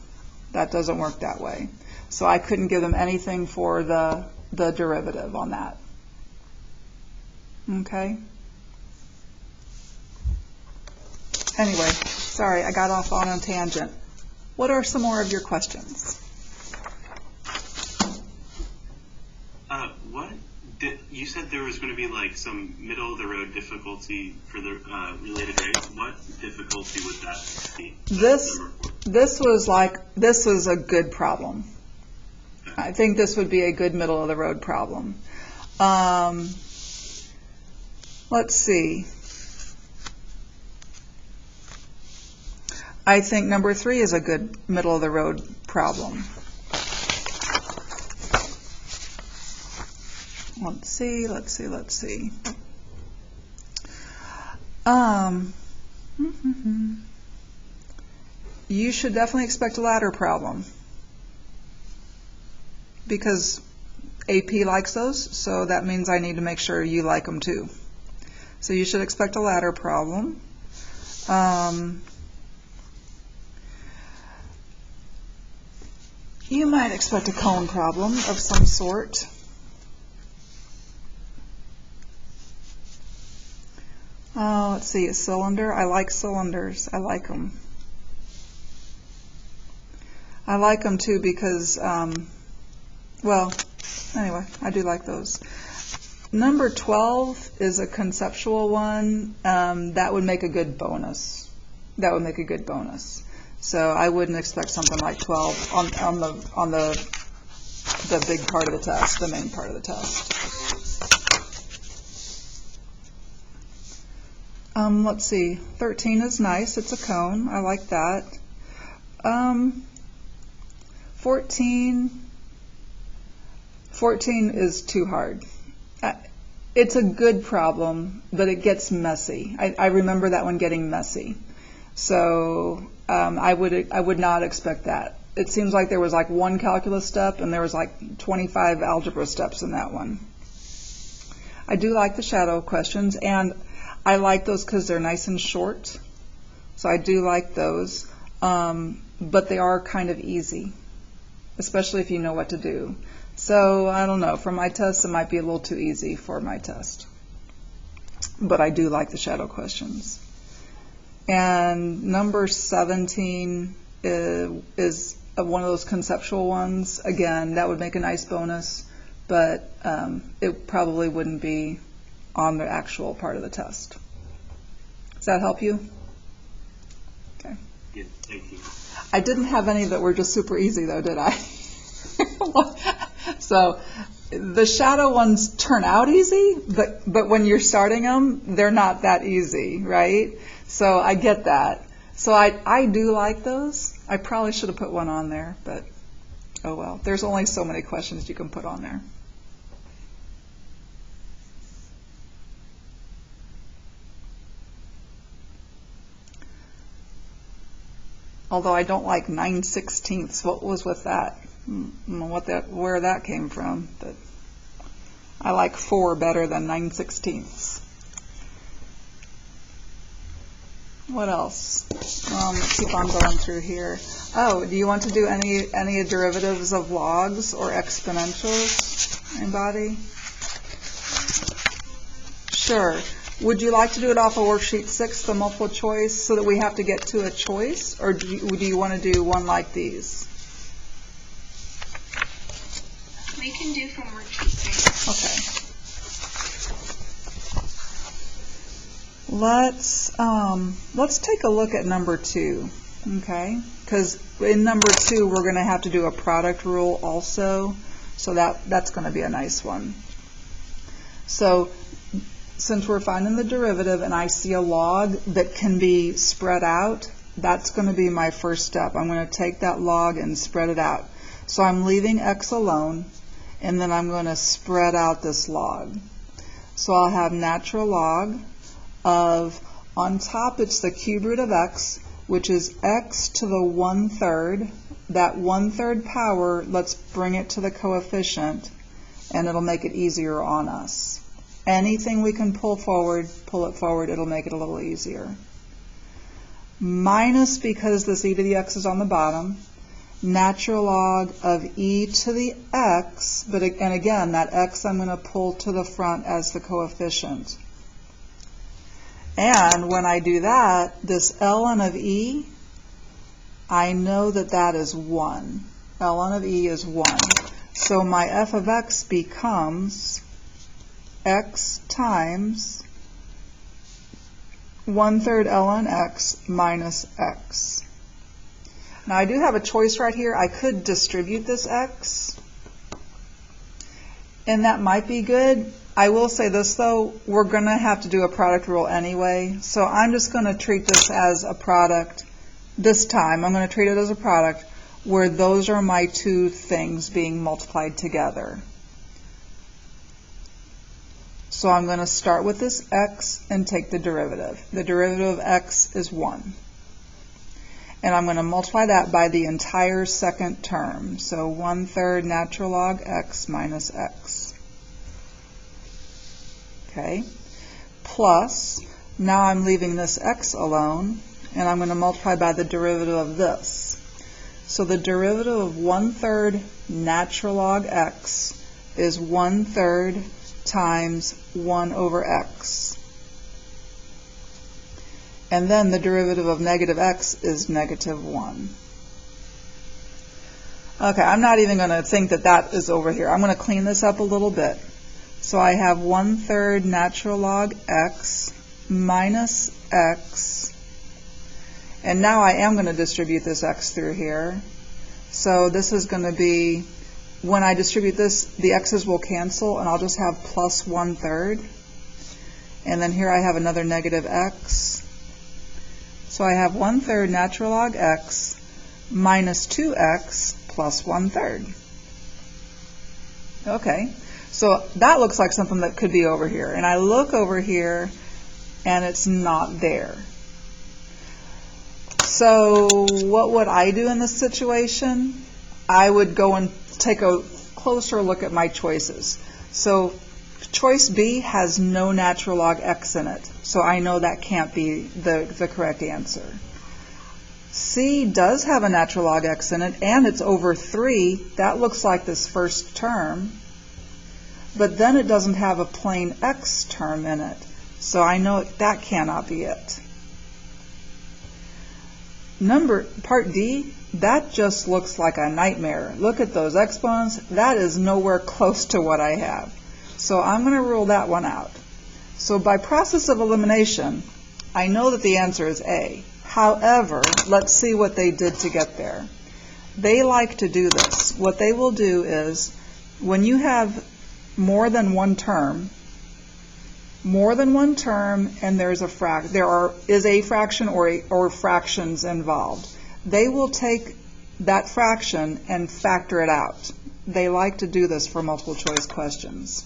That doesn't work that way. So I couldn't give them anything for the derivative on that. Okay? Anyway, sorry, I got off on a tangent. What are some more of your questions? You said there was going to be like some middle of the road difficulty for the related rates. What difficulty would that be? This was a good problem. Okay. I think this would be a good middle of the road problem. Let's see. I think number 3 is a good middle of the road problem. Let's see. You should definitely expect a ladder problem because AP likes those, so that means I need to make sure you like them too. So you should expect a ladder problem. You might expect a cone problem of some sort. Oh, let's see, a cylinder. I like cylinders. I like them. I like them too because, well, anyway, I do like those. Number 12 is a conceptual one. That would make a good bonus. That would make a good bonus. So I wouldn't expect something like 12 on the big part of the test, the main part of the test. Let's see, 13 is nice. It's a cone. I like that. 14 is too hard. It's a good problem, but it gets messy. I remember that one getting messy. So I would not expect that. It seems like there was like one calculus step and there was like 25 algebra steps in that one. I do like the shadow questions, and I like those because they're nice and short. So I do like those, but they are kind of easy, especially if you know what to do. So I don't know, for my test it might be a little too easy for my test. But I do like the shadow questions. And number 17 is one of those conceptual ones. Again, that would make a nice bonus, but it probably wouldn't be on the actual part of the test. Does that help you? Okay. Yeah, thank you. I didn't have any that were just super easy though, did I? So the shadow ones turn out easy, but when you're starting them, they're not that easy, right? So I get that. So I do like those. I probably should have put one on there, but oh well. There's only so many questions you can put on there. Although I don't like 9/16. What was with that? I don't know where that came from, but I like 4 better than 9/16. What else? Let's keep on going through here. Oh, do you want to do any derivatives of logs or exponentials? Anybody? Sure. Would you like to do it off of worksheet 6, the multiple choice, so that we have to get to a choice, or do you want to do one like these? We can do from worksheet 6. Okay. Let's take a look at number 2, okay? Because in number 2 we're going to have to do a product rule also, so that's going to be a nice one. So since we're finding the derivative and I see a log that can be spread out, that's going to be my first step. I'm going to take that log and spread it out. So I'm leaving x alone, and then I'm going to spread out this log. So I'll have natural log of, on top it's the cube root of x, which is x to the 1/3. That 1/3 power, let's bring it to the coefficient, and it'll make it easier on us. Anything we can pull it forward, it'll make it a little easier. Minus, because this e to the x is on the bottom, natural log of e to the x, and again, that x I'm going to pull to the front as the coefficient. And when I do that, this ln of e, I know that that is 1. ln of e is 1. So my f of x becomes x times 1/3 ln x minus x. Now I do have a choice right here. I could distribute this x, and that might be good. I will say this though, we're going to have to do a product rule anyway, so I'm just going to treat this as a product. This time I'm going to treat it as a product where those are my two things being multiplied together. So I'm going to start with this x and take the derivative. The derivative of x is 1. And I'm going to multiply that by the entire second term. So 1/3 natural log x minus x. Okay. Plus, now I'm leaving this x alone, and I'm going to multiply by the derivative of this. So the derivative of 1/3 natural log x is 1/3 times 1 over x. And then the derivative of negative x is negative 1. Okay, I'm not even going to think that that is over here. I'm going to clean this up a little bit. So I have 1/3 natural log x minus x. And now I am going to distribute this x through here. So this is going to be, when I distribute this, the x's will cancel, and I'll just have plus 1/3. And then here I have another negative x. So I have 1/3 natural log x minus 2x plus 1/3. Okay, so that looks like something that could be over here. And I look over here, and it's not there. So what would I do in this situation? I would go and take a closer look at my choices. So choice B has no natural log x in it, so I know that can't be the correct answer. C does have a natural log x in it, and it's over 3. That looks like this first term, but then it doesn't have a plain x term in it, so I know that cannot be it. Part D, that just looks like a nightmare. Look at those exponents. That is nowhere close to what I have. So I'm going to rule that one out. So by process of elimination, I know that the answer is A. However, let's see what they did to get there. They like to do this. What they will do is, when you have more than one term, and there is a fraction or fractions involved, they will take that fraction and factor it out. They like to do this for multiple choice questions.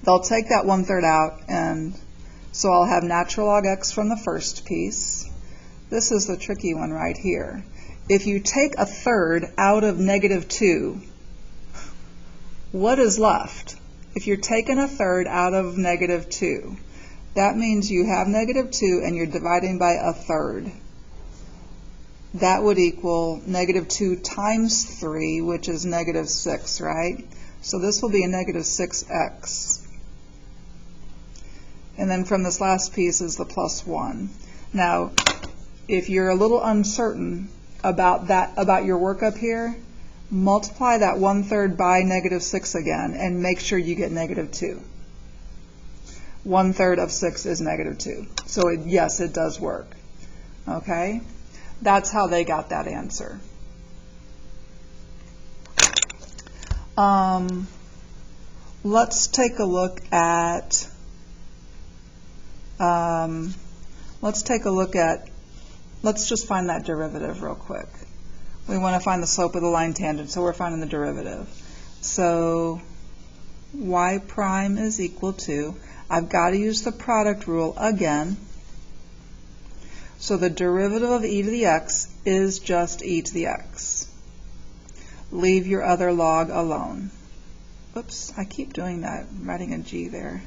They'll take that 1/3 out, and so I'll have natural log x from the first piece This is the tricky one right here. If you take a third out of -2, what is left? If you're taking a third out of -2, that means you have -2 and you're dividing by a third. That would equal -2 times 3, which is -6, right? So this will be a -6x. And then from this last piece is the +1. Now, if you're a little uncertain about your work up here, multiply that 1/3 by -6 again and make sure you get -2. 1/3 of 6 is -2. So yes, it does work. Okay? That's how they got that answer. Let's take a look at let's just find that derivative real quick. We want to find the slope of the line tangent, so we're finding the derivative. So y prime is equal to, I've got to use the product rule again. So the derivative of e to the x is just e to the x. Leave your other log alone. Oops, I keep doing that, writing a g there.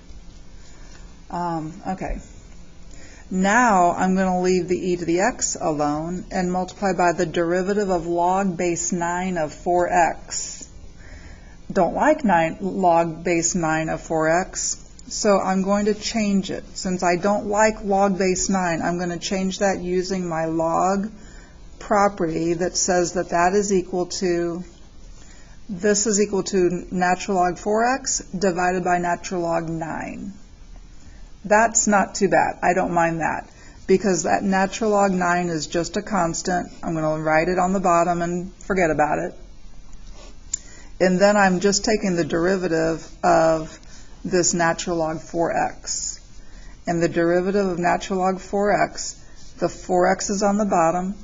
Okay. Now I'm going to leave the e to the x alone and multiply by the derivative of log base 9 of 4x. Don't like log base 9 of 4x, so I'm going to change it. Since I don't like log base 9, I'm going to change that using my log property that says that that is equal to, this is equal to natural log 4x divided by natural log 9. That's not too bad. I don't mind that because that natural log 9 is just a constant. I'm going to write it on the bottom and forget about it. And then I'm just taking the derivative of this natural log 4x. And the derivative of natural log 4x, the 4x is on the bottom.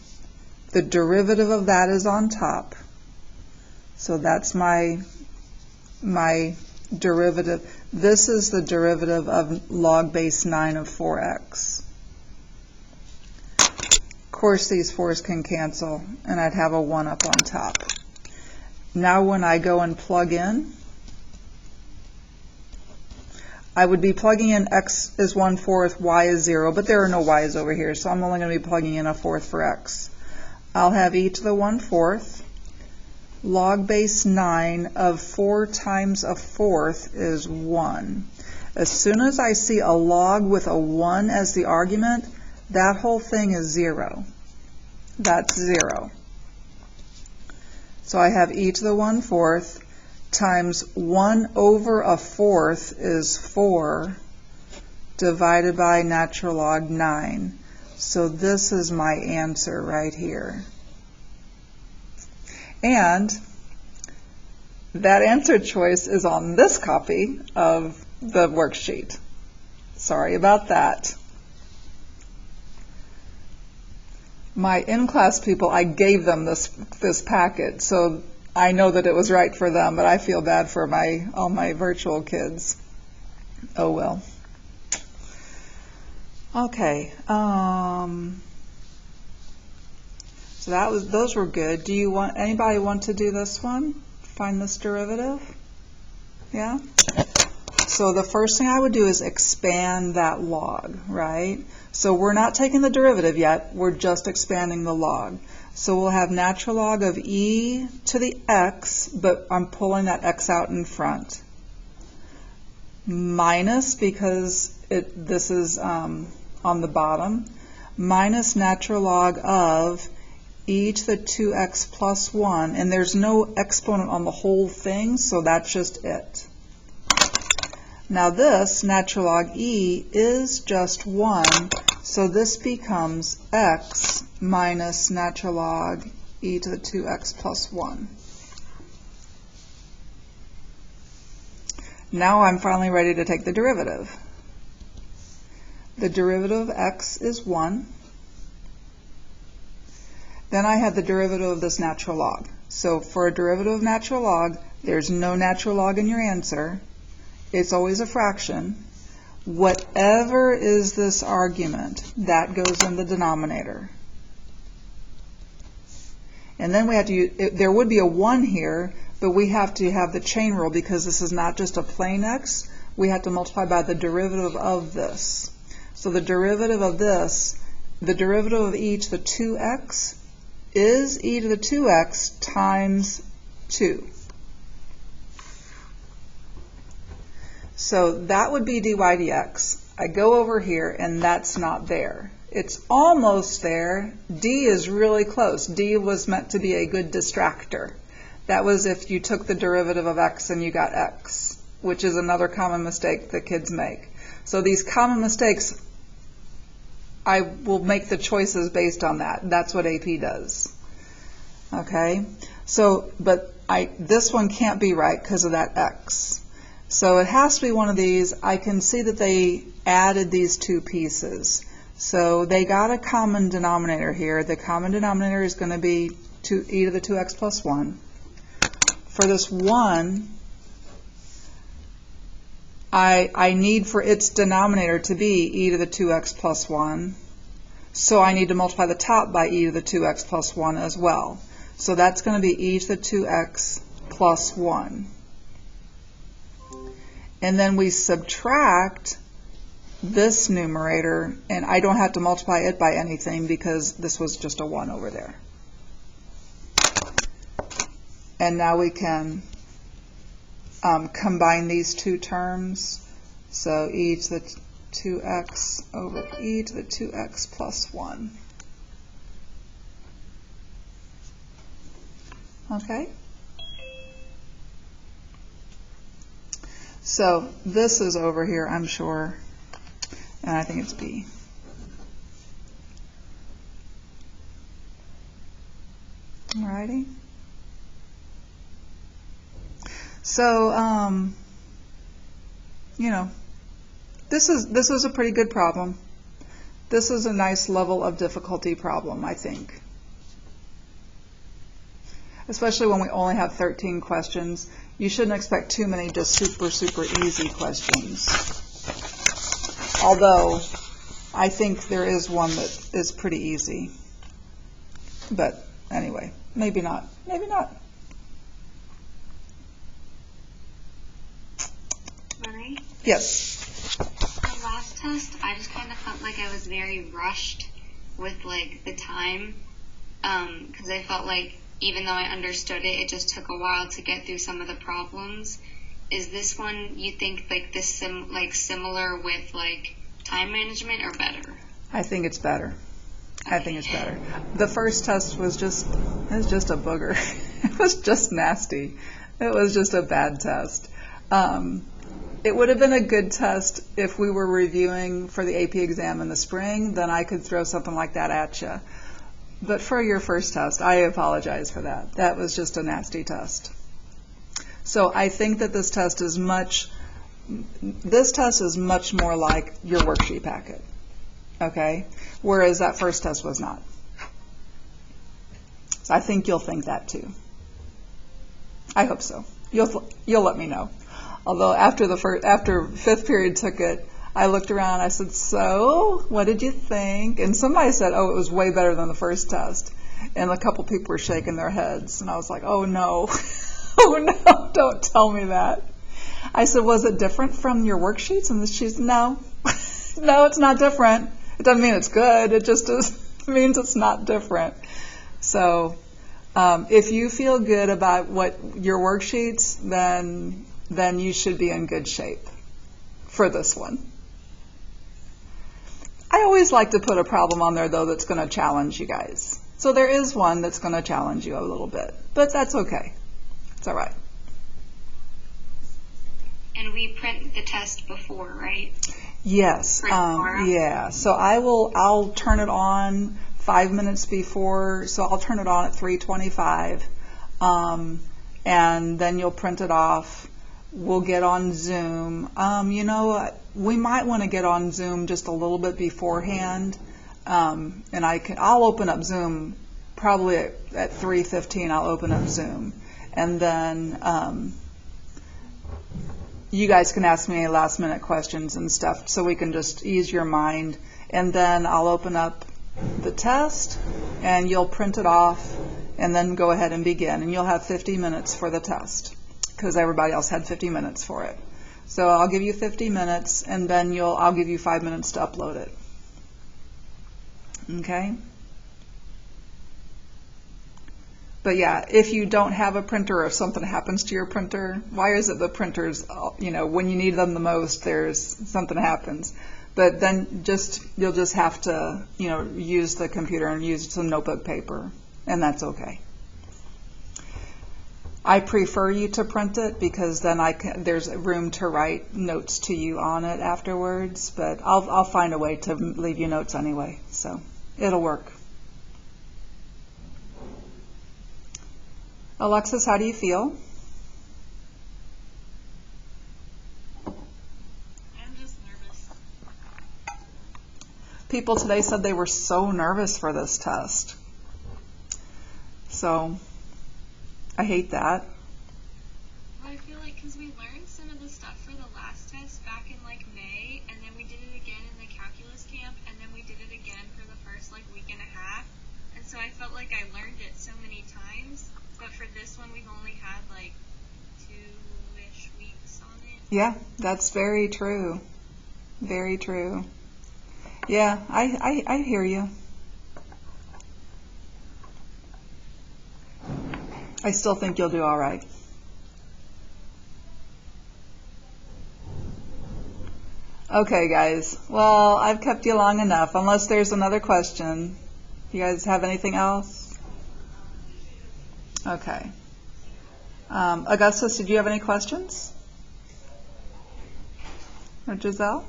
The derivative of that is on top. So that's my derivative. This is the derivative of log base 9 of 4x. Of course, these 4's can cancel, and I'd have a 1 up on top. Now when I go and plug in, I would be plugging in x is 1/4, y is 0, but there are no y's over here, so I'm only going to be plugging in a 1/4 for x. I'll have e to the 1/4. Log base 9 of 4 times a 1/4 is 1. As soon as I see a log with a 1 as the argument, that whole thing is 0. That's 0. So I have e to the 1/4 times 1 over a 1/4 is 4 divided by natural log 9. So this is my answer right here. And that answer choice is on this copy of the worksheet. Sorry about that. My in-class people, I gave them this packet, so I know that it was right for them, but I feel bad for all my virtual kids. Oh well. Okay. So those were good. Anybody want to do this one? Find this derivative? Yeah? So the first thing I would do is expand that log, right? So we're not taking the derivative yet, we're just expanding the log. So we'll have natural log of e to the x, but I'm pulling that x out in front. Minus, because this is on the bottom, minus natural log of e to the 2x plus 1, and there's no exponent on the whole thing, so that's just it. Now this natural log e is just 1, so this becomes x minus natural log e to the 2x plus 1. Now I'm finally ready to take the derivative. The derivative of x is 1. Then I have the derivative of this natural log. So for a derivative of natural log, there's no natural log in your answer. It's always a fraction. Whatever is this argument, that goes in the denominator. And then we have to use, there would be a 1 here, but we have to have the chain rule because this is not just a plain x. We have to multiply by the derivative of this. So the derivative of this, the derivative of e to the 2x is e to the 2x times 2. So that would be dy dx. I go over here and that's not there. It's almost there. D is really close. D was meant to be a good distractor. That was if you took the derivative of x and you got x, which is another common mistake that kids make. So these common mistakes, I will make the choices based on that. That's what AP does. Okay? So, but this one can't be right because of that x. So it has to be one of these. I can see that they added these two pieces. So they got a common denominator here. The common denominator is going to be e to the 2x plus 1. For this 1, I need for its denominator to be e to the 2x plus 1. So I need to multiply the top by e to the 2x plus 1 as well. So that's going to be e to the 2x plus 1. And then we subtract this numerator, and I don't have to multiply it by anything because this was just a 1 over there. And now we can combine these two terms. So e to the 2x over e to the 2x plus 1. Okay? So this is over here, I'm sure, and I think it's B. Alrighty. So, you know, this is a pretty good problem. This is a nice level of difficulty problem, I think. Especially when we only have 13 questions. You shouldn't expect too many just super, super easy questions. Although, I think there is one that is pretty easy. But anyway, maybe not. Maybe not. Marie? Yes. The last test, I just kind of felt like I was very rushed with like the time, because I felt like even though I understood it, it just took a while to get through some of the problems. Is this one, you think, like this similar with like time management, or better? I think it's better. I think it's better. The first test was just a booger. It was just nasty. It was just a bad test. It would have been a good test if we were reviewing for the AP exam in the spring. Then I could throw something like that at you. But for your first test, I apologize for that. That was just a nasty test. So I think that this test is much more like your worksheet packet, okay? Whereas that first test was not. So I think you'll think that too. I hope so. You'll let me know. Although after fifth period took it, I looked around, I said, so, what did you think? And somebody said, oh, it was way better than the first test. And a couple people were shaking their heads. And I was like, oh, no. Oh, no, don't tell me that. I said, was it different from your worksheets? And she said, no. No, it's not different. It doesn't mean it's good. It just means it's not different. So if you feel good about what your worksheets, then you should be in good shape for this one. I always like to put a problem on there, though, that's going to challenge you guys. So there is one that's going to challenge you a little bit, but that's okay. It's all right. And we print the test before, right? Yes. Yeah. So I'll turn it on 5 minutes before. So I'll turn it on at 3:25, and then you'll print it off. We'll get on Zoom. You know, we might want to get on Zoom just a little bit beforehand, and I'll open up Zoom probably at 3:15. I'll open up Zoom, and then you guys can ask me any last-minute questions and stuff, so we can just ease your mind. And then I'll open up the test, and you'll print it off, and then go ahead and begin. And you'll have 50 minutes for the test because everybody else had 50 minutes for it. So I'll give you 50 minutes, and then I'll give you 5 minutes to upload it. Okay? But yeah, if you don't have a printer, or if something happens to your printer, why is it the printers, when you need them the most, something happens. But then you'll just have to, use the computer and use some notebook paper, and that's okay. I prefer you to print it because then there's room to write notes to you on it afterwards, but I'll find a way to leave you notes anyway, so it'll work. Alexis, how do you feel? I'm just nervous. People today said they were so nervous for this test. So, I hate that. Well, I feel like because we learned some of the stuff for the last test back in May, and then we did it again in the calculus camp, and then we did it again for the first week and a half. And so I felt like I learned it so many times. But for this one, we've only had 2-ish weeks on it. Yeah, that's very true. Very true. Yeah, I hear you. I still think you'll do all right. Okay, guys. Well, I've kept you long enough, unless there's another question. You guys have anything else? Okay. Augustus, did you have any questions? Or Giselle?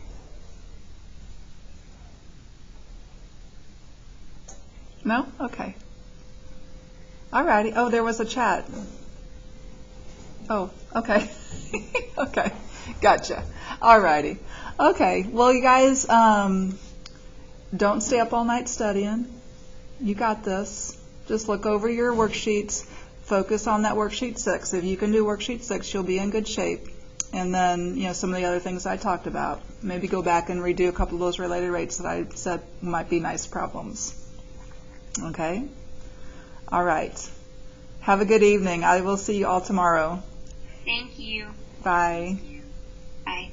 No? Okay. Alrighty. Oh, there was a chat. Oh, okay. Okay. Gotcha. Alrighty. Okay. Well, you guys, don't stay up all night studying. You got this. Just look over your worksheets. Focus on that worksheet 6. If you can do worksheet 6, you'll be in good shape. And then, some of the other things I talked about. Maybe go back and redo a couple of those related rates that I said might be nice problems. Okay? All right. Have a good evening. I will see you all tomorrow. Thank you. Bye. Bye.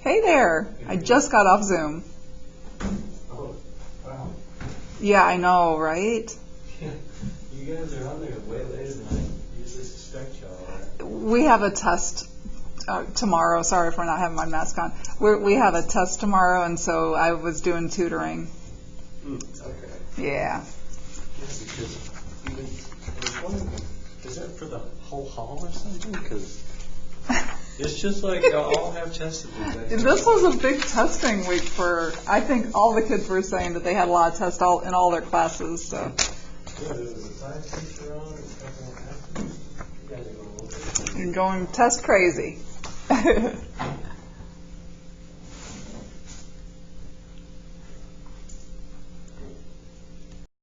Hey there. I just got off Zoom. Oh, wow. Yeah, I know, right? You guys are on there way later than I usually suspect y'all are. We have a test tomorrow. Sorry for not having my mask on. We have a test tomorrow, and so I was doing tutoring. Okay. Yeah. Yeah, because even, I was wondering, is that for the whole hall or something? Because it's just y'all all have tests at the exact This was a big testing week I think all the kids were saying that they had a lot of tests in all their classes. So. Yeah, there was a science teacher on and something like that. You guys are going to look at it. You're going test crazy.